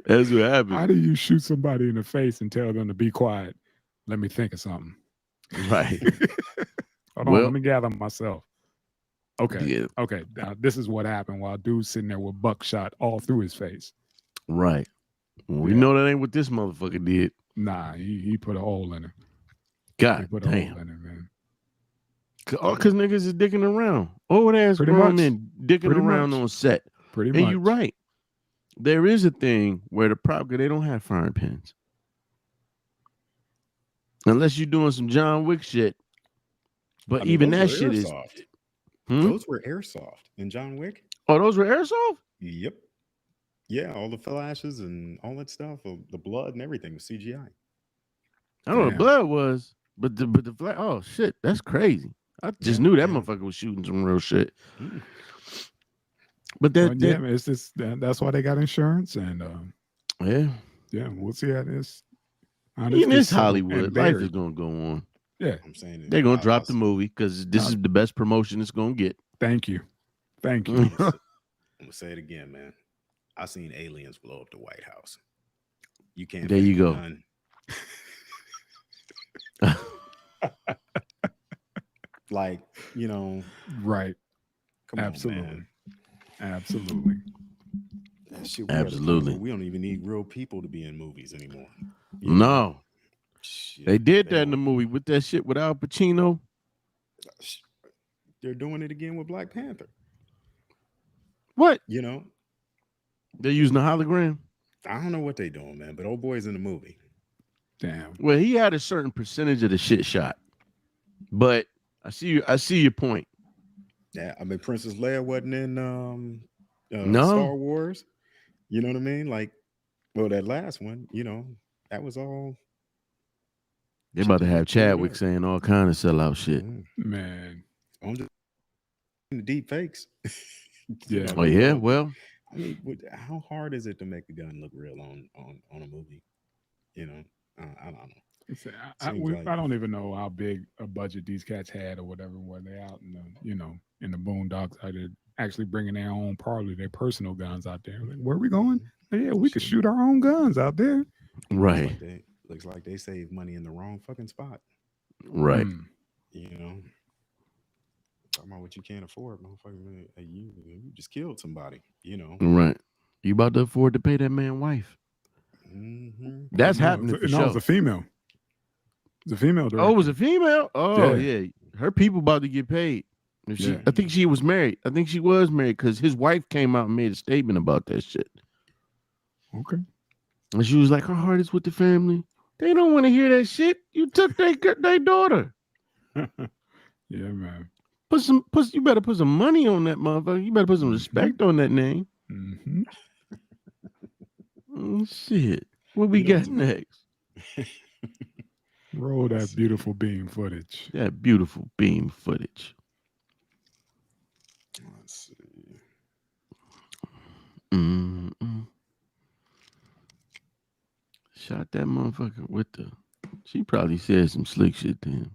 Speaker 1: That's what happened.
Speaker 2: How do you shoot somebody in the face and tell them to be quiet? Let me think of something.
Speaker 1: Right.
Speaker 2: Hold on,
Speaker 1: Well-
Speaker 2: let me gather myself. Okay.
Speaker 1: Yeah.
Speaker 2: Okay. Now, this is what happened while dude's sitting there with buckshot all through his face.
Speaker 1: Right. Well, we
Speaker 2: Yeah.
Speaker 1: know that ain't what this motherfucker did.
Speaker 2: Nah, he put a hole in it. He
Speaker 1: God
Speaker 2: put a hole
Speaker 1: damn.
Speaker 2: in it, man.
Speaker 1: Because niggas is dicking around. Old ass
Speaker 2: Pretty
Speaker 1: grown
Speaker 2: much.
Speaker 1: men dicking
Speaker 2: Pretty
Speaker 1: around
Speaker 2: much.
Speaker 1: on set.
Speaker 2: Pretty
Speaker 1: And
Speaker 2: much.
Speaker 1: you're right. There is a thing where the prop, they don't have firing pins. Unless you're doing some John Wick shit. But
Speaker 4: I mean,
Speaker 1: even that
Speaker 4: those were
Speaker 1: shit is.
Speaker 4: airsoft.
Speaker 1: Hmm?
Speaker 4: Those were airsoft in John Wick.
Speaker 1: Oh, those were airsoft?
Speaker 4: Yep. Yeah, all the flashes and all that stuff, the blood and everything was CGI.
Speaker 1: I don't know what
Speaker 2: Damn.
Speaker 1: the blood was, but the flag. Oh shit, that's crazy. I just
Speaker 4: Yeah,
Speaker 1: knew that
Speaker 4: yeah.
Speaker 1: motherfucker was shooting some real shit.
Speaker 4: Mm.
Speaker 1: But
Speaker 2: Well,
Speaker 1: that,
Speaker 2: yeah, man, it's just that's why they got insurance, and
Speaker 1: yeah,
Speaker 2: yeah, we'll see how this. How
Speaker 1: in
Speaker 2: gets
Speaker 1: this
Speaker 2: settled
Speaker 1: Hollywood,
Speaker 2: and
Speaker 1: life
Speaker 2: buried.
Speaker 1: is gonna go on.
Speaker 2: Yeah,
Speaker 4: I'm saying
Speaker 1: They're gonna
Speaker 4: I
Speaker 1: drop the
Speaker 4: saw-
Speaker 1: movie because this
Speaker 2: Nah.
Speaker 1: is the best promotion it's gonna get.
Speaker 2: thank you, thank you.
Speaker 4: I'm gonna say it again, man. I seen aliens blow up the White House. You can't.
Speaker 1: There you
Speaker 4: fake
Speaker 1: go.
Speaker 4: none. Like, you know,
Speaker 2: Right,
Speaker 4: come
Speaker 2: Absolutely.
Speaker 4: on, man.
Speaker 2: absolutely.
Speaker 4: That shit, we at a point
Speaker 1: Absolutely.
Speaker 4: where we don't even need real people to be in movies anymore. You know?
Speaker 1: No,
Speaker 4: Shit,
Speaker 1: they did that in the
Speaker 4: don't-
Speaker 1: movie with that shit with Al Pacino.
Speaker 4: They're doing it again with Black Panther.
Speaker 1: What?
Speaker 4: You know,
Speaker 1: They're using the hologram.
Speaker 4: I don't know what they doing, man, but old boy's in the movie.
Speaker 2: Damn.
Speaker 1: Well, he had a certain percentage of the shit shot, but I see your point.
Speaker 4: Yeah, I mean, Princess Leia wasn't in
Speaker 1: No.
Speaker 4: Star Wars. You know what I mean? Like, well, that last one, you know, that was all.
Speaker 1: They're about to have
Speaker 4: Pretty
Speaker 1: Chadwick
Speaker 4: good.
Speaker 1: saying all kind of sellout shit.
Speaker 2: Man.
Speaker 4: On the deep fakes. You
Speaker 2: Yeah.
Speaker 4: know,
Speaker 1: Oh yeah, well,
Speaker 4: I mean, how hard is it to make a gun look real on a movie? You know, I don't know.
Speaker 2: I
Speaker 4: like-
Speaker 2: don't even know how big a budget these cats had or whatever when they out in the in the boondocks. I did actually bringing their own their personal guns out there. Like, where are we going? Yeah, we could shoot our own guns out there.
Speaker 1: right,
Speaker 4: Looks like they save money in the wrong fucking spot.
Speaker 1: right.
Speaker 2: Mm.
Speaker 4: You know, talking about what you can't afford, motherfucker. You just killed somebody. You know.
Speaker 1: Right. You about to afford to pay that man wife.
Speaker 4: Mm-hmm.
Speaker 1: That's
Speaker 2: No,
Speaker 1: happening for
Speaker 2: no,
Speaker 1: sure.
Speaker 2: it's a female. It's a female director.
Speaker 1: Oh, it was a female? Oh,
Speaker 2: Yeah.
Speaker 1: yeah. Her people about to get paid. If she,
Speaker 2: Yeah.
Speaker 1: I think she was married. I think she was married because his wife came out and made a statement about that shit.
Speaker 2: Okay.
Speaker 1: And she was like, her heart is with the family. They don't want to hear that shit. You took their daughter.
Speaker 2: Yeah, man.
Speaker 1: You better put some money on that motherfucker. You better put some respect on that name.
Speaker 2: Mm-hmm.
Speaker 1: Shit. What we got next?
Speaker 2: Roll that beautiful beam footage.
Speaker 1: That beautiful beam footage.
Speaker 4: Let's see.
Speaker 1: Shot that motherfucker with the. She probably said some slick shit to him.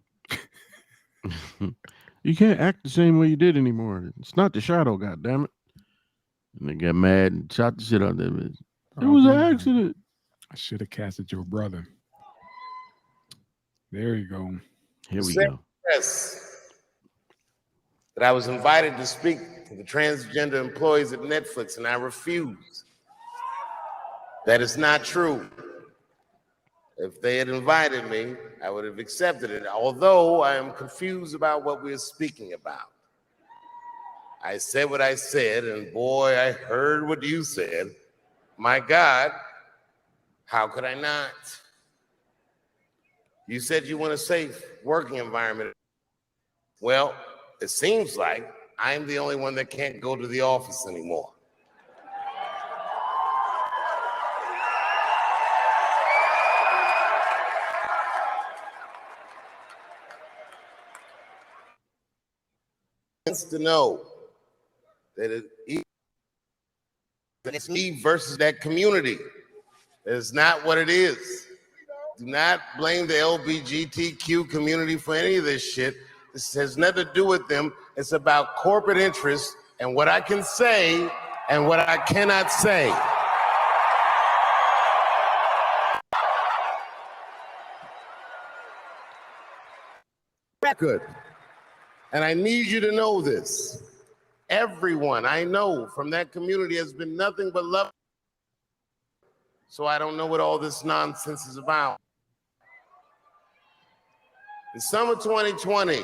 Speaker 1: You can't act the same way you did anymore. It's not the shadow, goddammit. And they got mad and shot the shit out of that bitch. It was an accident.
Speaker 2: I should have casted your brother. There you go.
Speaker 1: Here we go.
Speaker 8: That I was invited to speak to the transgender employees at Netflix, and I refused. That is not true. If they had invited me, I would have accepted it, although I am confused about what we're speaking about. I said what I said, and boy, I heard what you said. My God, how could I not? You said you want a safe working environment. Well, it seems like I'm the only one that can't go to the office anymore. To know that it's me versus that community. It's not what it is. Do not blame the LGBTQ community for any of this shit. This has nothing to do with them. It's about corporate interests and what I can say and what I cannot say. Record. And I need you to know this. Everyone I know from that community has been nothing but love. So I don't know what all this nonsense is about. In summer 2020,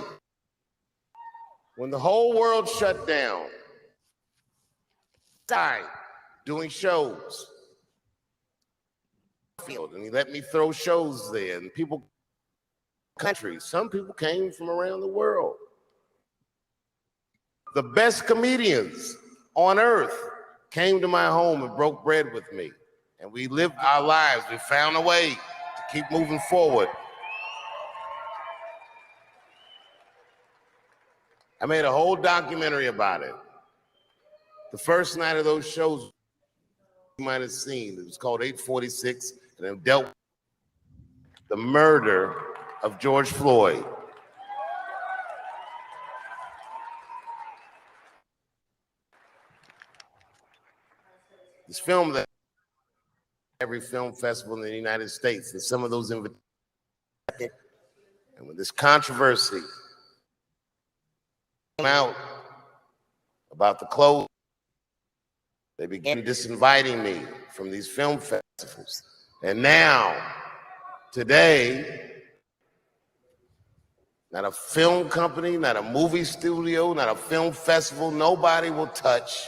Speaker 8: when the whole world shut down, I doing shows. And he let me throw shows there, and people, some people came from around the world. The best comedians on earth came to my home and broke bread with me. And we lived our lives. We found a way to keep moving forward. I made a whole documentary about it. The first night of those shows you might have seen, it was called 846, and it dealt with the murder of George Floyd. This film that every film festival in the United States, and some of those invitations, and when this controversy came out about the clothes, they began disinviting me from these film festivals. And now, today, not a film company, not a movie studio, not a film festival, nobody will touch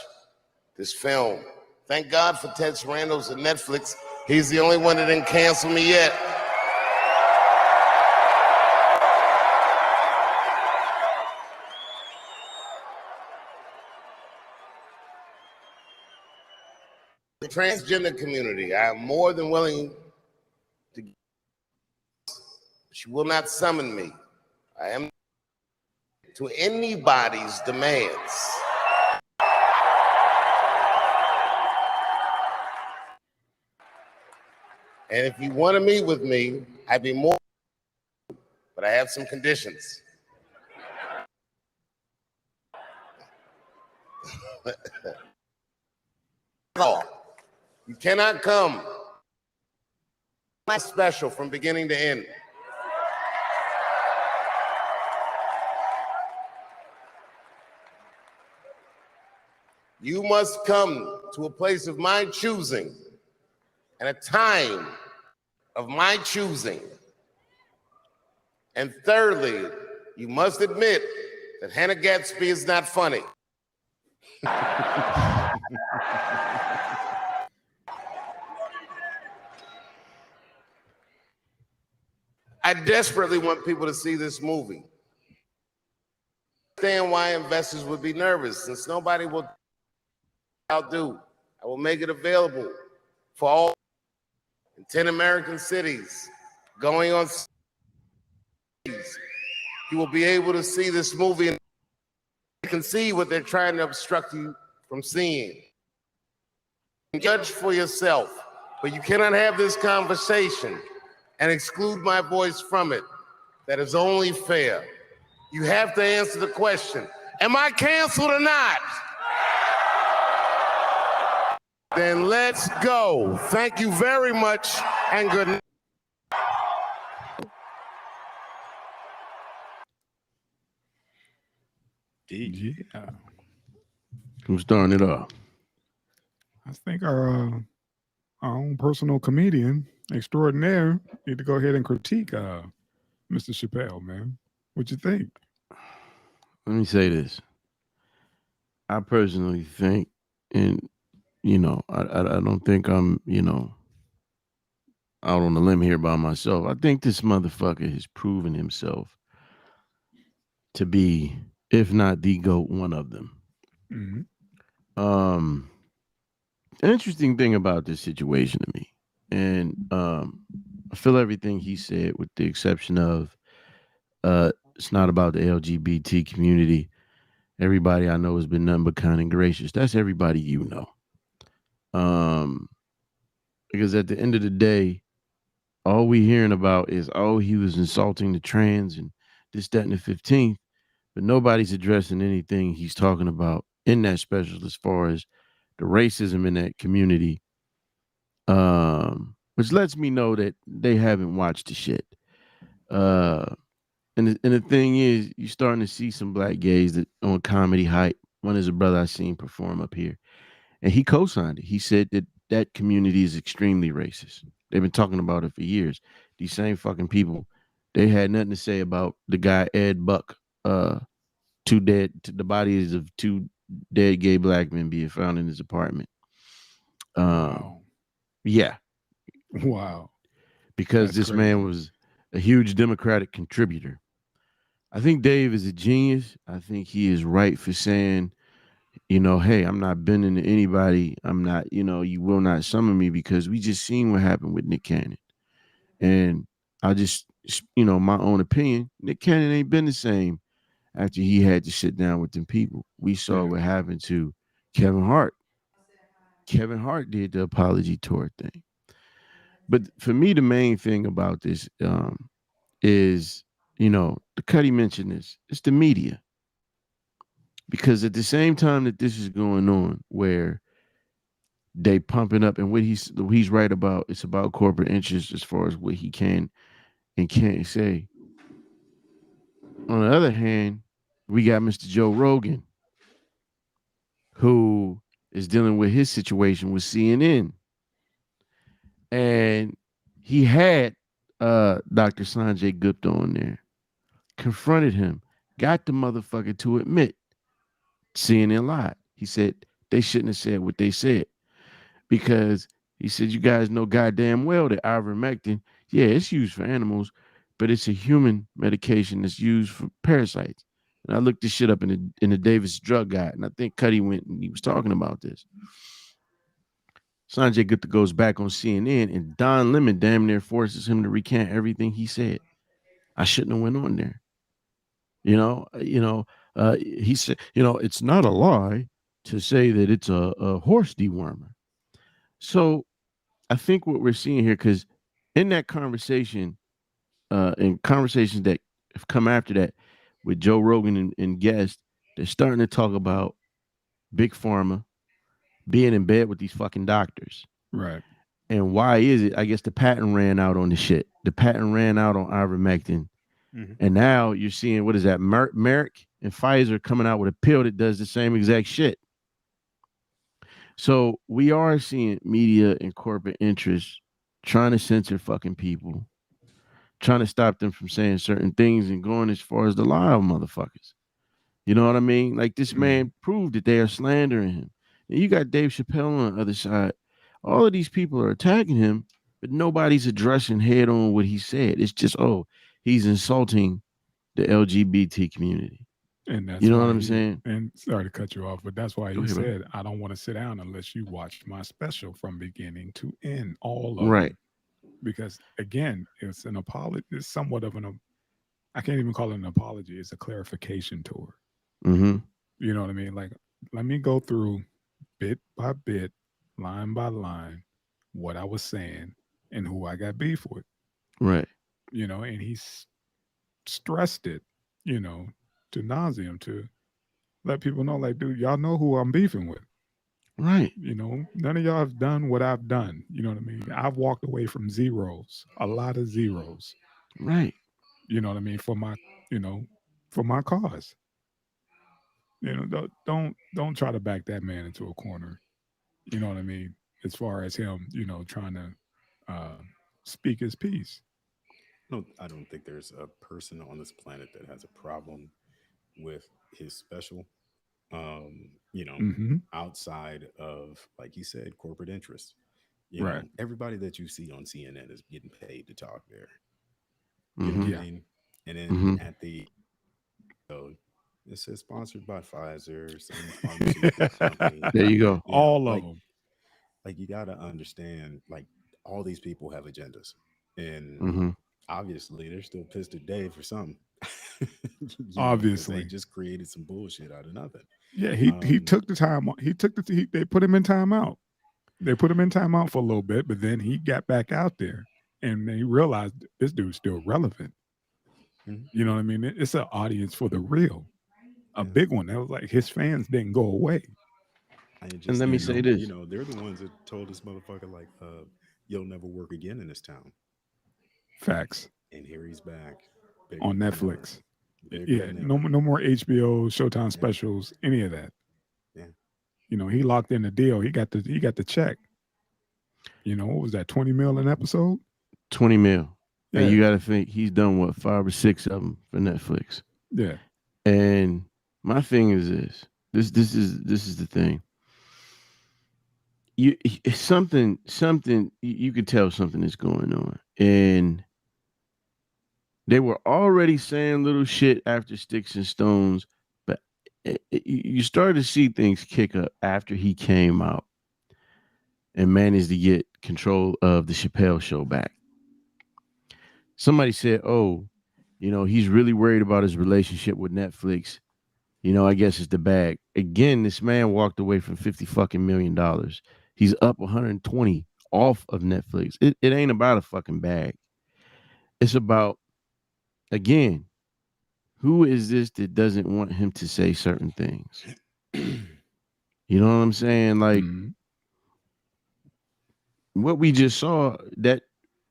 Speaker 8: this film. Thank God for Ted Sarandos and Netflix. He's the only one that didn't cancel me yet. The transgender community, I am more than willing to, she will not summon me. I am to anybody's demands. And if you want to meet with me, I'd be more, but I have some conditions. You cannot come. My special from beginning to end. You must come to a place of my choosing and a time of my choosing. And thirdly, you must admit that Hannah Gadsby is not funny. I desperately want people to see this movie. I understand why investors would be nervous, since nobody will. I'll do. I will make it available for all in 10 American cities, going on. You will be able to see this movie and you can see what they're trying to obstruct you from seeing. Judge for yourself, but you cannot have this conversation and exclude my voice from it. That is only fair. You have to answer the question, am I canceled or not? Then let's go. Thank you very much and good night.
Speaker 2: Yeah.
Speaker 1: Who's starting it off?
Speaker 2: I think our own personal comedian extraordinaire need to go ahead and critique Mr. Chapelle, man. What you think?
Speaker 1: Let me say this. I personally think, and you know, I don't think I'm, you know, out on the limb here by myself. I think this motherfucker has proven himself to be, if not the GOAT, one of them.
Speaker 2: Mm-hmm.
Speaker 1: An interesting thing about this situation to me, and I feel everything he said, with the exception of it's not about the LGBT community. Everybody I know has been nothing but kind and gracious. That's everybody you know. Because at the end of the day, all we hearing about is, oh, he was insulting the trans and this, that, and the 15th, but nobody's addressing anything he's talking about in that special as far as the racism in that community, which lets me know that they haven't watched the shit. And the thing is, you're starting to see some black gays that on comedy hype. One is a brother I seen perform up here, and he co-signed it. He said that that community is extremely racist. They've been talking about it for years. These same fucking people, they had nothing to say about the guy Ed Buck, the bodies of two dead gay black men being found in his apartment.
Speaker 2: Wow.
Speaker 1: Yeah.
Speaker 2: Wow.
Speaker 1: Because
Speaker 2: That's
Speaker 1: this
Speaker 2: crazy.
Speaker 1: man was a huge Democratic contributor. I think Dave is a genius. I think he is right for saying, you know, hey, I'm not bending to anybody. I'm not, you know, you will not summon me, because we just seen what happened with Nick Cannon. And I just, you know, my own opinion, Nick Cannon ain't been the same after he had to sit down with them people. We saw what happened to Kevin Hart. Kevin Hart did the apology tour thing. But for me, the main thing about this is, you know, the Cuddy mentioned this, it's the media. Because at the same time that this is going on, where they pumping up, and what he's right about, it's about corporate interests as far as what he can and can't say. On the other hand, we got Mr. Joe Rogan, who is dealing with his situation with CNN. And he had Dr. Sanjay Gupta on there, confronted him, got the motherfucker to admit CNN lied. He said they shouldn't have said what they said, because he said, you guys know goddamn well that ivermectin, yeah, it's used for animals, but it's a human medication that's used for parasites. And I looked this shit up in the Davis Drug Guide, and I think Cuddy went and he was talking about this. Sanjay Gupta goes back on CNN, and Don Lemon damn near forces him to recant everything he said. I shouldn't have went on there. He said, it's not a lie to say that it's a horse dewormer. So I think what we're seeing here, because in that conversation, and conversations that have come after that with Joe Rogan and guests, they're starting to talk about Big Pharma being in bed with these fucking doctors.
Speaker 2: Right.
Speaker 1: And why is it? I guess the patent ran out on the shit. The patent ran out on ivermectin. Mm-hmm. And now you're seeing, what is that? Merck and Pfizer coming out with a pill that does the same exact shit. So we are seeing media and corporate interests trying to censor fucking people, trying to stop them from saying certain things and going as far as the lie of motherfuckers. You know what I mean? Like, this man proved that they are slandering him. And you got Dave Chapelle on the other side. All of these people are attacking him, but nobody's addressing head on what he said. It's just, oh, he's insulting the LGBT community.
Speaker 2: And that's
Speaker 1: you know
Speaker 2: why
Speaker 1: what I'm saying?
Speaker 2: And sorry to cut you off, but that's why
Speaker 1: Go
Speaker 2: he
Speaker 1: ahead, bro.
Speaker 2: said, I don't want to sit down unless you watch my special from beginning to end, all of
Speaker 1: Right.
Speaker 2: them. Because again, it's an apology. It's somewhat of I can't even call it an apology. It's a clarification tour.
Speaker 1: Mm-hmm.
Speaker 2: You know what I mean? Like, let me go through bit by bit, line by line, what I was saying and who I got beef with.
Speaker 1: Right.
Speaker 2: You know, and he's stressed it, you know, to nauseum to let people know, like, dude, y'all know who I'm beefing with.
Speaker 1: Right.
Speaker 2: You know, none of y'all have done what I've done. You know what I mean? I've walked away from zeros, a lot of zeros.
Speaker 1: Right.
Speaker 2: You know what I mean? For my cause. You know, don't try to back that man into a corner. You know what I mean? As far as him, you know, trying to speak his piece.
Speaker 4: No, I don't think there's a person on this planet that has a problem with his special. You know,
Speaker 2: Mm-hmm.
Speaker 4: outside of, like you said, corporate interests. You
Speaker 2: Right.
Speaker 4: know, everybody that you see on CNN is getting paid to talk there. You know
Speaker 1: Mm-hmm.
Speaker 4: what I mean? And then
Speaker 1: Mm-hmm.
Speaker 4: at the it says sponsored by Pfizer, some pharmaceutical company.
Speaker 1: There you go.
Speaker 4: You know,
Speaker 2: All of them.
Speaker 4: like you got to understand, like all these people have agendas, and
Speaker 1: Mm-hmm.
Speaker 4: obviously they're still pissed at Dave for something. Because they
Speaker 2: Obviously.
Speaker 4: just created some bullshit out of nothing.
Speaker 2: Yeah, he took the time. They put him in timeout. They put him in timeout for a little bit, but then he got back out there, and they realized this dude's still relevant.
Speaker 4: Mhm.
Speaker 2: You know what I mean? It's an audience for the real, a
Speaker 4: Yeah.
Speaker 2: big one. That was like his fans didn't go away.
Speaker 4: And it
Speaker 1: And
Speaker 4: just,
Speaker 1: let me
Speaker 2: You
Speaker 1: say
Speaker 2: know,
Speaker 1: this.
Speaker 4: they're the ones that told this motherfucker like, you'll never work again in this town.
Speaker 2: facts
Speaker 4: And here he's back, bigger
Speaker 2: on
Speaker 4: than ever.
Speaker 2: Netflix.
Speaker 4: Bigger
Speaker 2: Yeah,
Speaker 4: than
Speaker 2: no
Speaker 4: ever.
Speaker 2: more HBO, Showtime
Speaker 4: Yeah.
Speaker 2: specials, any of that.
Speaker 4: Yeah.
Speaker 2: You know, he locked in the deal. He got the check. You know, what was that, 20 mil an episode?
Speaker 1: 20 mil.
Speaker 2: Yeah.
Speaker 1: And you got to think he's done what, 5 or 6 of them for Netflix.
Speaker 2: Yeah.
Speaker 1: And my thing is this. This is the thing. Something you could tell something is going on. And they were already saying little shit after Sticks and Stones, but you started to see things kick up after he came out and managed to get control of the Chappelle show back. Somebody said, "Oh, he's really worried about his relationship with Netflix. I guess it's the bag." Again, this man walked away from $50 million. He's up 120 off of Netflix. It ain't about a fucking bag. It's about, again, who is this that doesn't want him to say certain things? You know what I'm saying? Like
Speaker 2: Mhm.
Speaker 1: what we just saw, that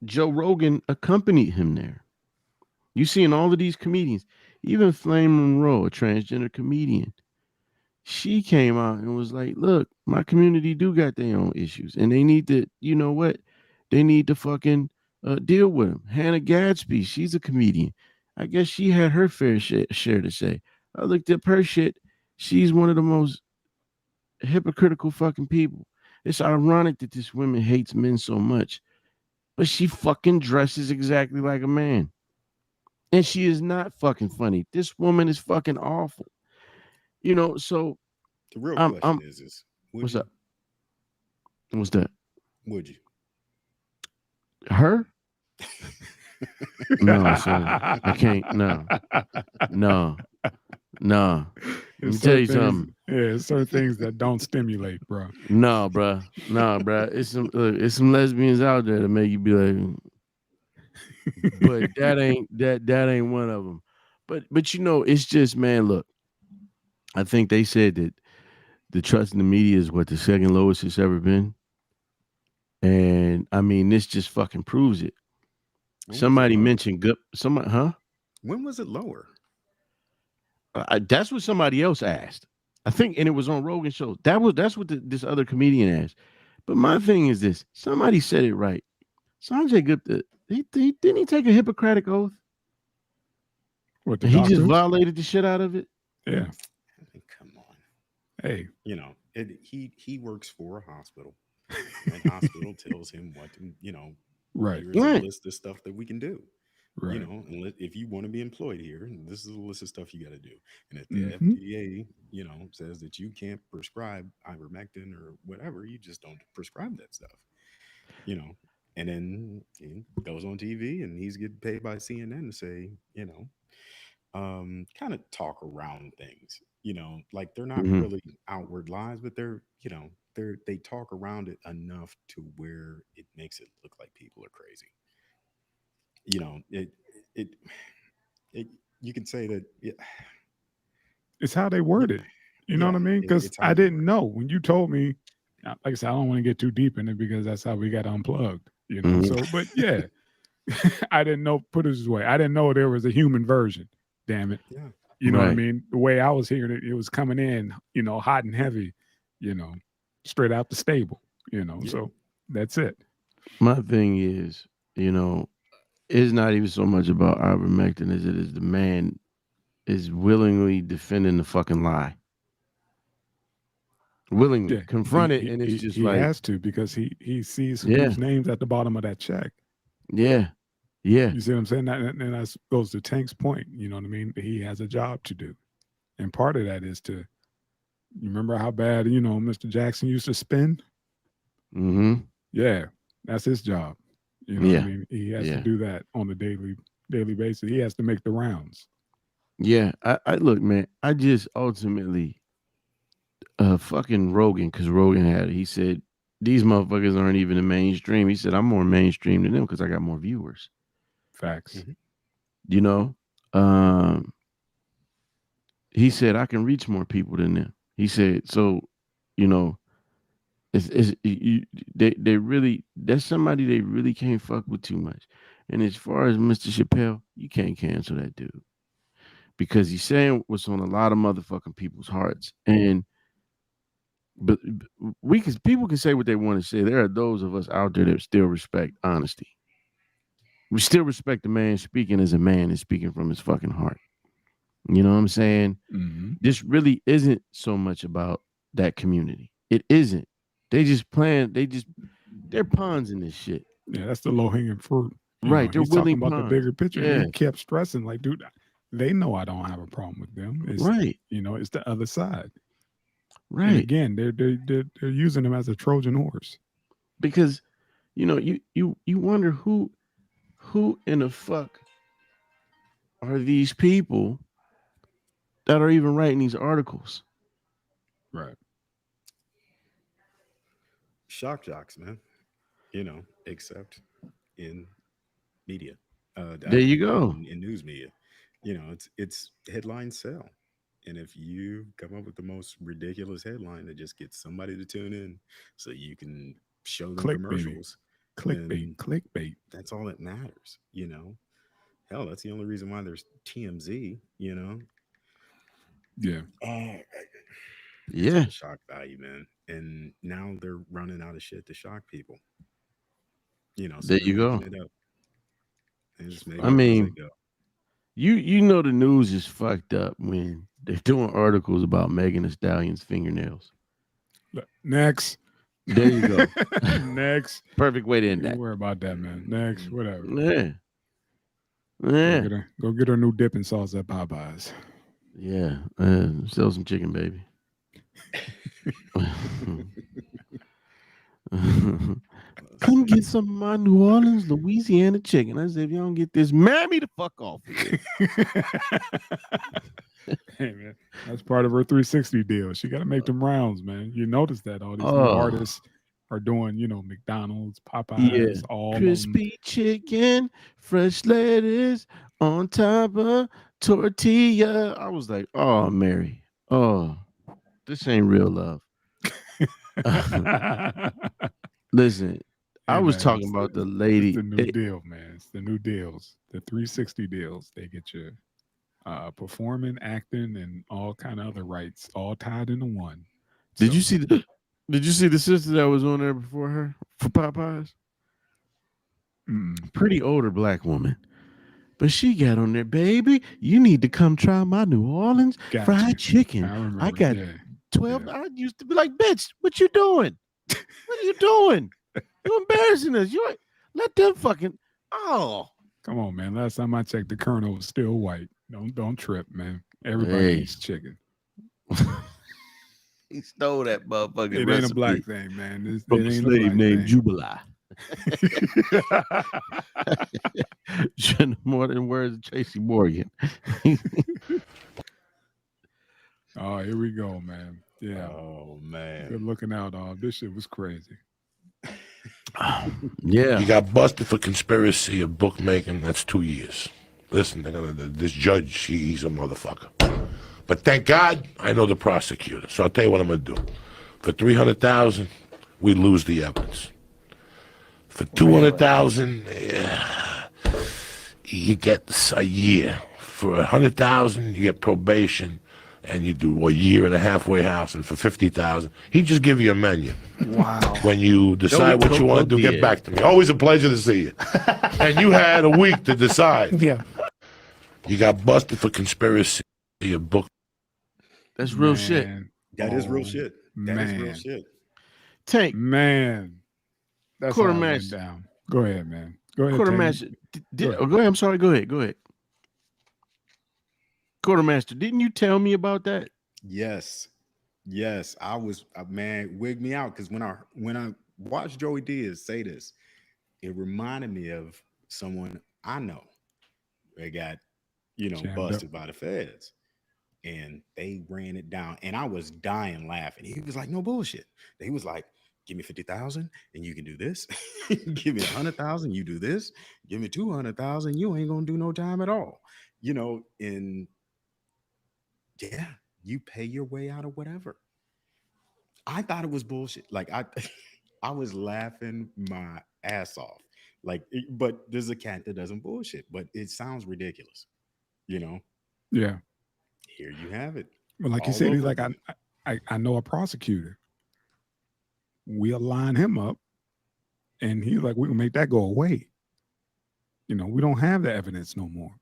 Speaker 1: Joe Rogan accompanied him there. You seeing all of these comedians, even Flame Monroe, a transgender comedian, she came out and was like, look, my community do got their own issues and they need to, you know what? They need to fucking deal with them. Hannah Gadsby, she's a comedian. I guess she had her fair share to say. I looked up her shit. She's one of the most hypocritical fucking people. It's ironic that this woman hates men so much, but she fucking dresses exactly like a man. And she is not fucking funny. This woman is fucking awful. So
Speaker 4: The real
Speaker 1: I'm
Speaker 4: question is would
Speaker 1: what's
Speaker 4: you?
Speaker 1: up? What's that?
Speaker 4: Would you?
Speaker 1: Her? No, son. I can't. No. Let me tell you something.
Speaker 2: Yeah, certain things that don't stimulate, bro.
Speaker 1: No, bro. It's some lesbians out there that make you be like, but that ain't one of them. But it's just, man, look. I think they said that the trust in the media is what the second lowest it's ever been. And I mean, this just fucking proves it. Somebody mentioned somebody, huh?
Speaker 4: When was it lower?
Speaker 1: That's what somebody else asked. I think, and it was on Rogan's show. That's what this other comedian asked. But my thing is this: somebody said it right. Sanjay Gupta, didn't he take a Hippocratic oath?
Speaker 2: What, the
Speaker 1: And he just
Speaker 2: doctors?
Speaker 1: violated the shit out of it.
Speaker 2: Yeah.
Speaker 4: I mean, come on.
Speaker 2: Hey,
Speaker 4: he works for a hospital, and hospital tells him what to,
Speaker 2: right.
Speaker 4: here's a list of stuff that we can do.
Speaker 2: Right.
Speaker 4: You know, and if you want to be employed here, this is a list of stuff you got to do. And if the
Speaker 2: Mm-hmm.
Speaker 4: FDA, you know, says that you can't prescribe ivermectin or whatever, you just don't prescribe that stuff. You know, and then he goes on TV and he's getting paid by CNN to say, you know, kind of talk around things. You know, like they're not
Speaker 1: Mhm.
Speaker 4: really outward lies, but they're, you know, they talk around it enough to where it makes it look like people are crazy. You know, it it you can say that
Speaker 2: It's how they word it. You know
Speaker 4: yeah,
Speaker 2: what I mean? Because
Speaker 4: it's how
Speaker 2: I
Speaker 4: they
Speaker 2: didn't
Speaker 4: word
Speaker 2: know when you told me. Like I said, I don't want to get too deep in it because that's how we got unplugged. You know.
Speaker 1: Mhm.
Speaker 2: So, but yeah, I didn't know. Put it this way, I didn't know there was a human version. Damn it.
Speaker 4: it. Yeah.
Speaker 2: You know what I
Speaker 1: Right.
Speaker 2: mean? The way I was hearing it, it was coming in, you know, hot and heavy, you know, straight out the stable, you know.
Speaker 4: Yeah.
Speaker 2: So that's it.
Speaker 1: My thing is, you know, it's not even so much about ivermectin as it is the man is willingly defending the fucking lie. Willingly
Speaker 2: Yeah,
Speaker 1: confront it, and it's just
Speaker 2: he
Speaker 1: like,
Speaker 2: has to because he sees
Speaker 1: yeah,
Speaker 2: whose names at the bottom of that check.
Speaker 1: yeah, yeah,
Speaker 2: You see what I'm saying? And that goes to Tank's point. You know what I mean? He has a job to do, and part of that is to. You remember how bad Mr. Jackson used to spin?
Speaker 1: mm-hmm,
Speaker 2: Yeah, that's his job. You know what I
Speaker 1: yeah,
Speaker 2: mean? He has to
Speaker 1: yeah,
Speaker 2: do that on a daily basis. He has to make the rounds.
Speaker 1: yeah. I look, man. I just ultimately, fucking Rogan, because Rogan had it. He said these motherfuckers aren't even the mainstream. He said I'm more mainstream than them because I got more viewers.
Speaker 2: Facts.
Speaker 4: Mhm.
Speaker 1: You know, um, he said I can reach more people than them. He said so. You know, they really that's somebody they really can't fuck with too much. And as far as Mr. Chappelle, you can't cancel that dude because he's saying what's on a lot of motherfucking people's hearts. And but we can people can say what they want to say. There are those of us out there that still respect honesty. We still respect the man speaking as a man and speaking from his fucking heart. You know what I'm saying?
Speaker 2: Mm-hmm.
Speaker 1: This really isn't so much about that community. It isn't. They just playing. They're pawns in this shit.
Speaker 2: Yeah, that's the low hanging fruit.
Speaker 1: Right. They're
Speaker 2: He's talking
Speaker 1: willing
Speaker 2: about the
Speaker 1: pawns.
Speaker 2: bigger picture, and
Speaker 1: Yeah.
Speaker 2: he kept stressing, like, dude, they know I don't have a problem with them. It's
Speaker 1: Right.
Speaker 2: it's the other side. And
Speaker 1: Right.
Speaker 2: again, they're using him as a Trojan horse.
Speaker 1: Because you wonder who in the fuck are these people that are even writing these articles?
Speaker 2: Right.
Speaker 4: Shock jocks, man. You know, except in media.
Speaker 1: There you go.
Speaker 4: In news media. You know, it's headlines sell. And if you come up with the most ridiculous headline that just gets somebody to tune in so you can show them
Speaker 2: Click, baby.
Speaker 4: commercials,
Speaker 2: Clickbait. Clickbait.
Speaker 4: that's all that matters, you know. Hell, that's the only reason why there's TMZ, you know.
Speaker 2: Yeah.
Speaker 4: It's
Speaker 1: Yeah.
Speaker 4: all shock value, man. And now they're running out of shit to shock people. You know, so
Speaker 1: There
Speaker 4: they're
Speaker 1: you go.
Speaker 4: making it up. And just making
Speaker 1: I
Speaker 4: it up as they
Speaker 1: mean,
Speaker 4: go.
Speaker 1: you know the news is fucked up when they're doing articles about Megan Thee Stallion's fingernails.
Speaker 2: Next.
Speaker 1: There you go.
Speaker 2: Next.
Speaker 1: Perfect way to end
Speaker 2: Don't
Speaker 1: that.
Speaker 2: worry about that, man. Next, whatever.
Speaker 1: Yeah. Yeah.
Speaker 2: Go get her new dipping sauce at Popeyes.
Speaker 1: Yeah. Sell some chicken, baby. Come get some of my New Orleans, Louisiana chicken. I said, if you don't get this, marry me the fuck off of here.
Speaker 2: Hey, man, that's part of her 360 deal. She got to make them rounds, man. You notice that all these new artists are doing, McDonald's, Popeyes, all
Speaker 1: crispy chicken, fresh lettuce on top of tortilla. I was like, oh, Mary, oh, this ain't real love. Listen, I was talking about the lady.
Speaker 2: It's the new deal, man. It's the new deals, the 360 deals. They get you performing, acting, and all kind of other rights, all tied into one.
Speaker 1: Did you see the sister that was on there before her for Popeyes? Pretty older black woman. But she got on there, baby. You need to come try my New Orleans fried chicken. I got 12. I used to be like, bitch, what you doing? What are you doing? You embarrassing us. Let them fucking. Oh,
Speaker 2: Come on, man. Last time I checked, the Colonel was still white. Don't trip, man. Everybody eats chicken.
Speaker 1: He stole that motherfucking
Speaker 2: It
Speaker 1: recipe
Speaker 2: ain't a black thing, man.
Speaker 1: from a slave named Jubilee. More than words of Tracy Morgan.
Speaker 2: Oh, here we go, man. Yeah.
Speaker 4: Oh man.
Speaker 2: Good looking out, dog. This shit was crazy.
Speaker 1: Yeah.
Speaker 9: You got busted for conspiracy of bookmaking. That's 2 years. Listen, this judge, he's a motherfucker. But thank God I know the prosecutor. So I'll tell you what I'm going to do. For $300,000, we lose the evidence. For $200,000, you get a year. For $100,000, you get probation, and you do a year in a halfway house. And for $50,000, he just give you a menu.
Speaker 10: Wow.
Speaker 9: When you decide what you want to do, get back to me. Always a pleasure to see you. And you had a week to decide.
Speaker 10: Yeah.
Speaker 9: You got busted for conspiracy of book.
Speaker 1: That's real shit.
Speaker 4: That is real shit. That is real shit.
Speaker 1: Tank.
Speaker 2: Man. That's
Speaker 1: Quartermaster
Speaker 2: down. Go ahead, man. Go ahead.
Speaker 1: Quartermaster. Go ahead. I'm sorry. Go ahead. Quartermaster, didn't you tell me about that?
Speaker 4: Yes. I was man, wig me out because when I watched Joey Diaz say this, it reminded me of someone I know that got busted by the feds. And they ran it down, and I was dying laughing. He was like, "No bullshit." He was like, "Give me 50,000, and you can do this. Give me 100,000, you do this. Give me 200,000, you ain't gonna do no time at all." And yeah, you pay your way out of whatever. I thought it was bullshit. Like I was laughing my ass off. Like, but there's a cat that doesn't bullshit, but it sounds ridiculous.
Speaker 2: Yeah.
Speaker 4: Here you have it.
Speaker 2: But like you said, he's like, I know a prosecutor. We'll line him up, and he's like, we can make that go away. We don't have the evidence no more.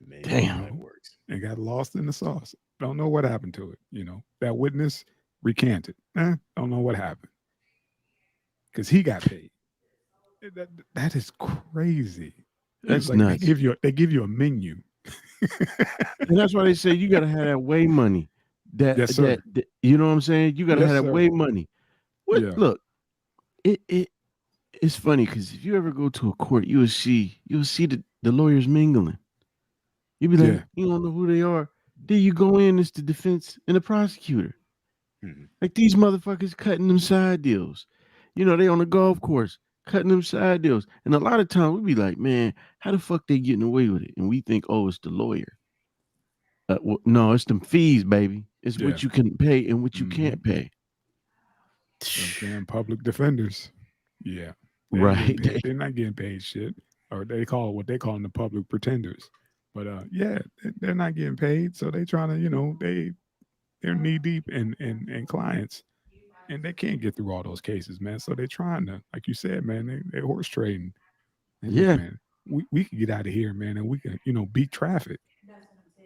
Speaker 4: Man,
Speaker 1: damn,
Speaker 4: that works.
Speaker 2: It got lost in the sauce. Don't know what happened to it. That witness recanted. Don't know what happened because he got paid. That is crazy.
Speaker 1: That's
Speaker 2: like
Speaker 1: nuts.
Speaker 2: They give you a menu.
Speaker 1: And that's why they say you gotta have that way money.
Speaker 2: Yes, sir.
Speaker 1: That you know what I'm saying? You gotta
Speaker 2: Yes,
Speaker 1: have that
Speaker 2: sir.
Speaker 1: way money. What?
Speaker 2: Yeah.
Speaker 1: Look, it's funny because if you ever go to a court, you'll see the lawyers mingling. You'll be like, you don't know who they are. Then you go in, it's the defense and the prosecutor. Like these motherfuckers cutting them side deals. They on the golf course cutting them side deals. And a lot of times we be like, man, how the fuck they getting away with it? And we think, oh, it's the lawyer. Well, no, it's them fees, baby. It's what you can pay and what you can't pay.
Speaker 2: Damn public defenders. Yeah.
Speaker 1: Right.
Speaker 2: They're not getting paid shit. Or they call what they call the public pretenders. But they're not getting paid. So they trying to, they're knee deep in clients. And they can't get through all those cases, man. So they're trying to, like you said, man, they're horse trading. And
Speaker 1: yeah.
Speaker 2: Look, man, we can get out of here, man, and we can, beat traffic.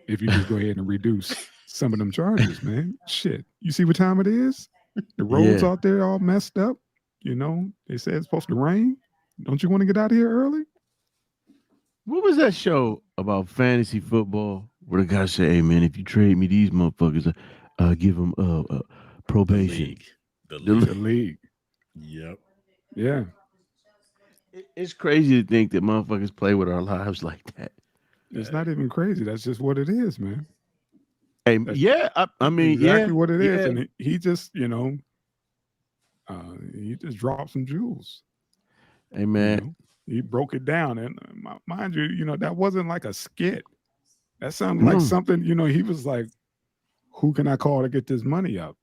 Speaker 2: If you just go ahead and reduce some of them charges, man. Shit. You see what time it is? The roads out there all messed up. They said it's supposed to rain. Don't you want to get out of here early?
Speaker 1: What was that show about fantasy football where the guy said, hey, man, if you trade me these motherfuckers, give them probation.
Speaker 4: The
Speaker 2: league.
Speaker 4: Yep.
Speaker 2: Yeah.
Speaker 1: It's crazy to think that motherfuckers play with our lives like that.
Speaker 2: It's not even crazy. That's just what it is, man.
Speaker 1: Hey, I mean,
Speaker 2: exactly what it is. And he just, he just dropped some jewels.
Speaker 1: Hey, man.
Speaker 2: He broke it down. And mind you, that wasn't like a skit. That sounded like something, he was like, who can I call to get this money up?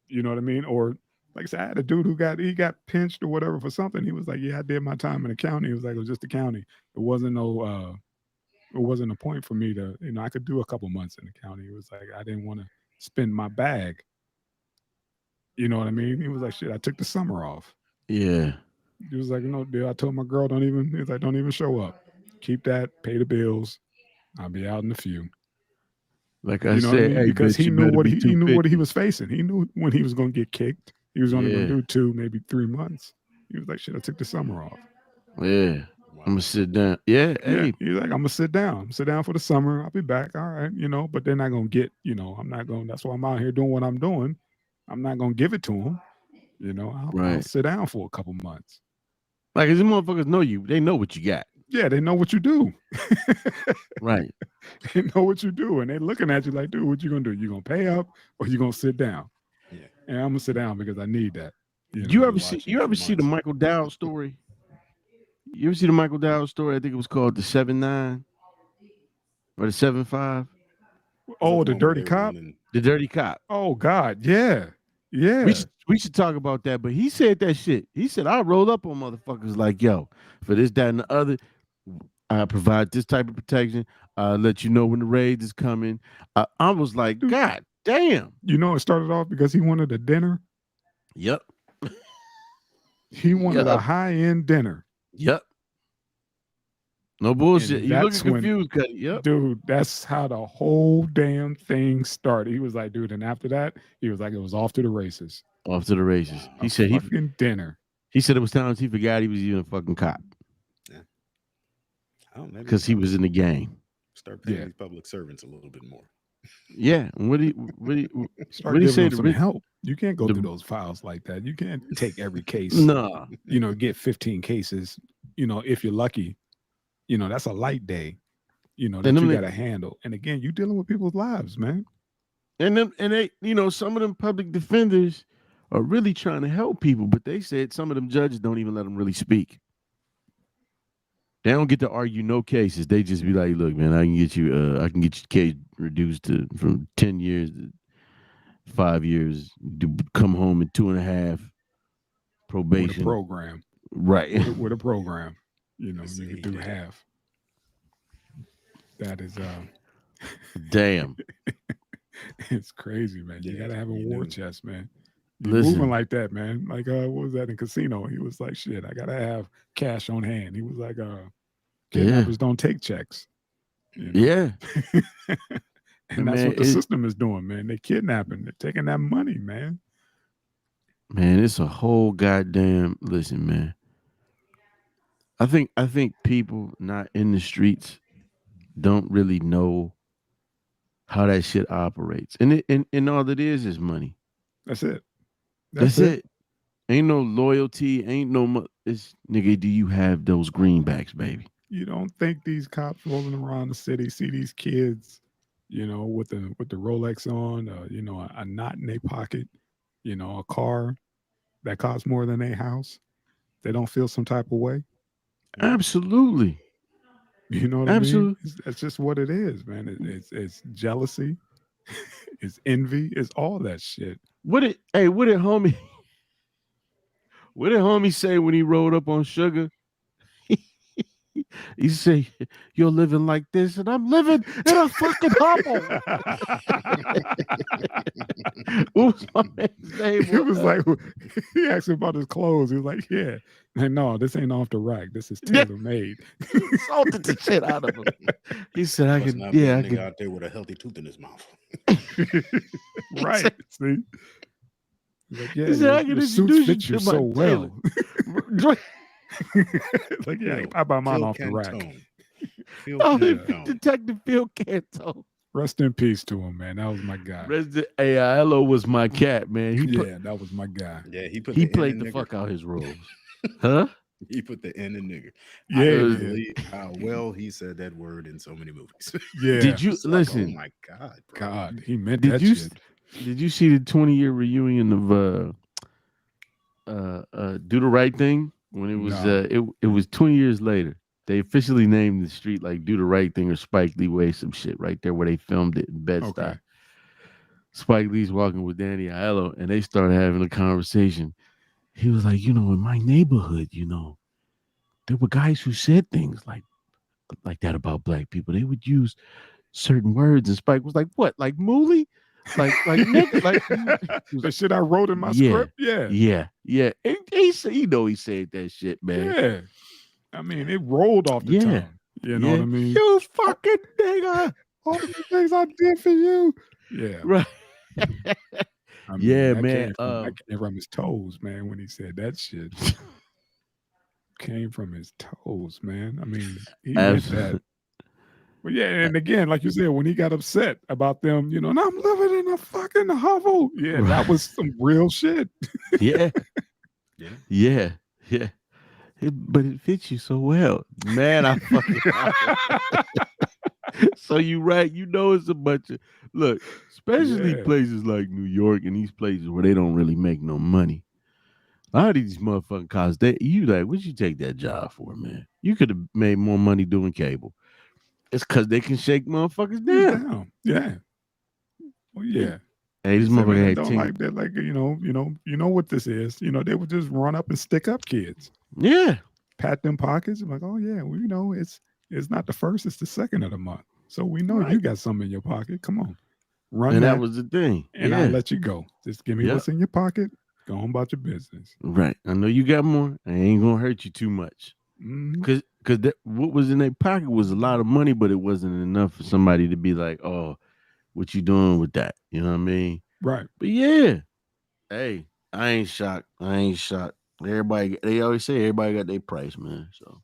Speaker 2: You know what I mean? Or like I said, I had a dude who got pinched or whatever for something. He was like, yeah, I did my time in the county. He was like, it was just the county. It wasn't a point for me to, I could do a couple months in the county. It was like, I didn't want to spend my bag. You know what I mean? He was like, shit, I took the summer off.
Speaker 1: Yeah.
Speaker 2: He was like, no, dude, I told my girl, don't even show up. Keep that, pay the bills. I'll be out in a few.
Speaker 1: Like I said, hey,
Speaker 2: because he knew what he was facing. He knew when he was going to get kicked. He was only going to do 2, maybe 3 months. He was like, shit, I took the summer off.
Speaker 1: Yeah. I'm gonna sit down. Yeah,
Speaker 2: Yeah,
Speaker 1: hey,
Speaker 2: he's like, I'm gonna sit down. Sit down for the summer. I'll be back. All right, but they're not gonna get, I'm not gonna. That's why I'm out here doing what I'm doing. I'm not gonna give it to them. I'll
Speaker 1: right.
Speaker 2: sit down for a couple months.
Speaker 1: Like, these motherfuckers know you. They know what you got.
Speaker 2: Yeah, they know what you do.
Speaker 1: Right.
Speaker 2: They know what you do, and they're looking at you like, dude, what you gonna do? You gonna pay up or you gonna sit down?
Speaker 4: Yeah.
Speaker 2: And I'm gonna sit down because I need that.
Speaker 1: You ever see the Michael Dowd story? You ever see the Michael Dowd story? I think it was called the 7-9 or the 7-5.
Speaker 2: Oh, the dirty cop.
Speaker 1: The dirty cop.
Speaker 2: Oh God, yeah.
Speaker 1: We should talk about that. But he said that shit. He said, I roll up on motherfuckers like, yo, for this, that, and the other. I provide this type of protection. Let you know when the raid is coming. I was like, God damn.
Speaker 2: It started off because he wanted a dinner.
Speaker 1: Yep.
Speaker 2: He wanted a high-end dinner.
Speaker 1: Yep. No bullshit. You looking confused, Cuddy. Yep.
Speaker 2: Dude, that's how the whole damn thing started. He was like, dude, and after that, he was like, it was off to the races.
Speaker 1: Off to the races. He said
Speaker 2: dinner.
Speaker 1: He said it was times he forgot he was even a fucking cop. Because he was in the game.
Speaker 4: Start paying these public servants a little bit more.
Speaker 1: Yeah. What do you say
Speaker 2: to help? You can't go through those files like that. You can't take every case.
Speaker 1: No.
Speaker 2: Get 15 cases. If you're lucky. That's a light day. That you got to handle. And again, you're dealing with people's lives, man.
Speaker 1: And they, some of them public defenders are really trying to help people, but they said some of them judges don't even let them really speak. They don't get to argue no cases. They just be like, "Look, man, I can get your case reduced from 10 years to 5 years. Come home in 2.5 probation
Speaker 2: with a program,
Speaker 1: right?
Speaker 2: With a program, you can do half. That is
Speaker 1: damn.
Speaker 2: It's crazy, man. You gotta have a war chest, man. You're
Speaker 1: Listen.
Speaker 2: moving like that, man. Like, what was that in Casino? He was like, shit, I gotta have cash on hand. He was like, kidnappers don't take checks.
Speaker 1: Yeah.
Speaker 2: And that's what the system is doing, man. They're kidnapping. They're taking that money, man.
Speaker 1: Man, it's a whole goddamn listen, man. I think people not in the streets don't really know how that shit operates. And all it is money.
Speaker 2: That's it.
Speaker 1: That's it. Ain't no loyalty. Ain't no. It's nigga. Do you have those greenbacks, baby?
Speaker 2: You don't think these cops rolling around the city see these kids, with the Rolex on, a knot in their pocket, a car that costs more than a house? They don't feel some type of way.
Speaker 1: Absolutely.
Speaker 2: You know what I mean? That's just what it is, man. It's jealousy, it's envy, it's all that shit.
Speaker 1: What did homie say when he rolled up on Sugar? He said, "You're living like this, and I'm living in a fucking hovel." What was my man's name?
Speaker 2: He was like, he asked him about his clothes. He was like, "Yeah, man, no, this ain't off the rack. This is tailor made."
Speaker 1: Salted the shit out of him. He said, "I could, I could."
Speaker 4: Out there with a healthy tooth in his mouth.
Speaker 2: Right? See. Like, yeah,
Speaker 1: he said, "I can introduce
Speaker 2: fit you so well." Like, yeah, I buy mine off the rack.
Speaker 1: Detective Phil Canto.
Speaker 2: Rest in peace to him, man. That was my guy.
Speaker 1: Hello was my cat, man.
Speaker 2: That was my guy.
Speaker 4: Yeah, he
Speaker 1: played the fuck out his roles. Huh?
Speaker 4: He put the N in nigger.
Speaker 2: Yeah,
Speaker 4: I couldn't believe how well he said that word in so many movies.
Speaker 2: Yeah.
Speaker 1: Did you listen?
Speaker 4: Oh my God, bro.
Speaker 2: God, he meant that shit.
Speaker 1: Did you see the 20-year reunion of Do the Right Thing? When it was it was 20 years later. They officially named the street like Do the Right Thing or Spike Lee Way, some shit right there where they filmed it in Bed-Stuy.
Speaker 2: Okay.
Speaker 1: Spike Lee's walking with Danny Aiello, and they started having a conversation. He was like, in my neighborhood, there were guys who said things like that about black people. They would use certain words, and Spike was like, "What? Like mooly? Like nigga? Like
Speaker 2: the shit I wrote in my script?
Speaker 1: Yeah. And he said that shit, man.
Speaker 2: Yeah. I mean, it rolled off the tongue. You know what I mean?
Speaker 1: You fucking nigga.
Speaker 2: All the things I did for you. Yeah.
Speaker 1: Right.
Speaker 2: I mean,
Speaker 1: yeah, man.
Speaker 2: I came from his toes, man, when he said that shit. came from his toes, man. I mean, he did that. But yeah, and again, like you said, when he got upset about them, and I'm living in a fucking hovel. Yeah, that was some real shit.
Speaker 1: Yeah. Yeah. But it fits you so well. Man, I fucking So you right, it's a bunch of look, especially places like New York and these places where they don't really make no money. A lot of these motherfucking cops, you like, what'd you take that job for, man? You could have made more money doing cable. It's because they can shake motherfuckers down.
Speaker 2: Yeah. Well, yeah.
Speaker 1: Hey, this motherfucker had
Speaker 2: don't like that. Like, you know what this is. They would just run up and stick up kids.
Speaker 1: Yeah.
Speaker 2: Pat them pockets. I'm like, oh yeah, well, it's not the first, it's the second of the month. So we know you got something in your pocket. Come on. Run
Speaker 1: and that was the thing.
Speaker 2: And I'll let you go. Just give me what's in your pocket. Go on about your business.
Speaker 1: Right. I know you got more. I ain't gonna hurt you too much. Because what was in their pocket was a lot of money, but it wasn't enough for somebody to be like, oh, what you doing with that? You know what I mean?
Speaker 2: Right.
Speaker 1: But yeah. Hey, I ain't shocked. Everybody, they always say everybody got their price, man. So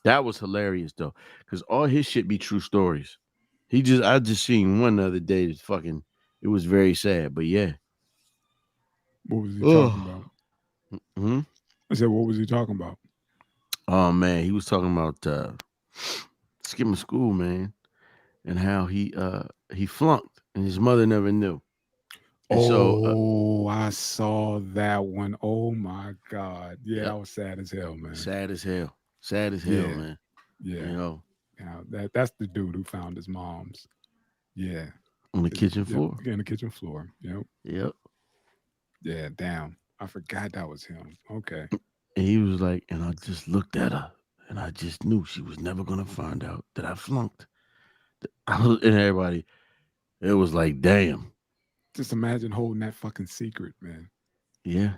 Speaker 1: that was hilarious though. Because all his shit be true stories. I just seen one the other day that's fucking, it was very sad, but yeah.
Speaker 2: What was he talking about?
Speaker 1: Mm-hmm.
Speaker 2: I said, what was he talking about?
Speaker 1: Oh man, he was talking about skipping school, man, and how he flunked and his mother never knew. And
Speaker 2: I saw that one. Oh my God. Yeah, that was sad as hell, man.
Speaker 1: Sad as hell, man.
Speaker 2: Yeah. Now that's the dude who found his mom's. Yeah.
Speaker 1: On the kitchen floor.
Speaker 2: Yeah, on the kitchen floor.
Speaker 1: Yep.
Speaker 2: Yeah, damn. I forgot that was him. Okay.
Speaker 1: And he was like, and I just looked at her and I just knew she was never going to find out that I flunked. And everybody, it was like, damn.
Speaker 2: Just imagine holding that fucking secret, man.
Speaker 1: Yeah.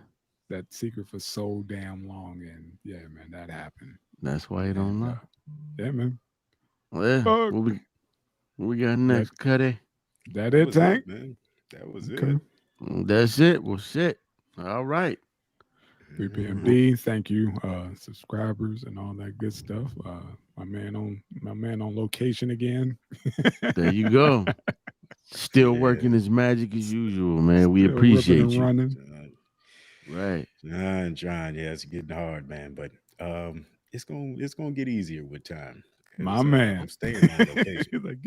Speaker 2: That secret for so damn long. And yeah, man, that happened.
Speaker 1: That's why you don't know.
Speaker 2: Yeah, man.
Speaker 1: Well, yeah. What we got next, Cuddy?
Speaker 2: That it, Tank?
Speaker 4: Man. That was
Speaker 2: Okay.
Speaker 4: it.
Speaker 1: That's it. Well, shit. All right.
Speaker 2: 3PMD, thank you, subscribers and all that good stuff. My man on location again.
Speaker 1: There you go. Still working his magic as usual, man. We appreciate you. Right.
Speaker 4: John, yeah, it's getting hard, man. But it's gonna get easier with time.
Speaker 2: My man.
Speaker 4: I'm staying on location.
Speaker 2: He's like,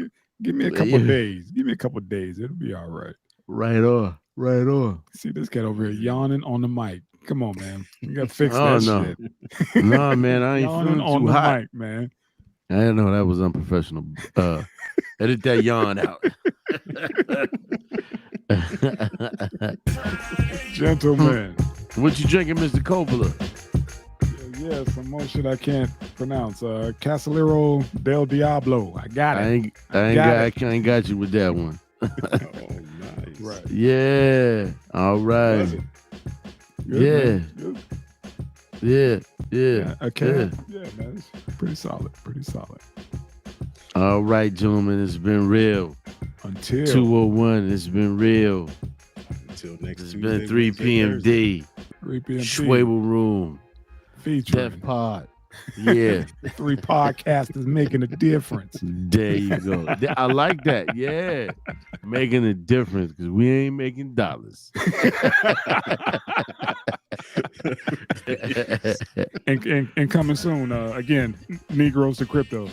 Speaker 2: give me a couple days. Give me a couple days. It'll be all right.
Speaker 1: Right on.
Speaker 2: See this cat over here yawning on the mic. Come on, man. You gotta fix that shit.
Speaker 1: No, man, I ain't
Speaker 2: yawning
Speaker 1: feeling
Speaker 2: on
Speaker 1: too
Speaker 2: the
Speaker 1: hot.
Speaker 2: mic, man.
Speaker 1: I didn't know that was unprofessional. Edit that yawn out.
Speaker 2: Gentlemen.
Speaker 1: What you drinking, Mr. Coppola?
Speaker 2: Yeah, some more shit I can't pronounce. Casalero del Diablo. I got it.
Speaker 1: I ain't got you with that one.
Speaker 4: Oh, nice.
Speaker 2: Right.
Speaker 1: Yeah. All right.
Speaker 2: Good,
Speaker 1: Yeah.
Speaker 2: Okay. Yeah, man. It's pretty solid.
Speaker 1: All right, gentlemen. It's been real.
Speaker 2: Until
Speaker 1: 201. It's been real.
Speaker 4: Until next
Speaker 1: It's
Speaker 4: Tuesday,
Speaker 1: been 3 p.m.d.
Speaker 2: 3 p.m.
Speaker 1: Schwable Room.
Speaker 2: Featuring
Speaker 1: Def Pod. Yeah.
Speaker 2: 3 podcasters making a difference.
Speaker 1: There you go. I like that. Yeah. Making a difference because we ain't making dollars.
Speaker 2: and coming soon, again, Negroes to Cryptos.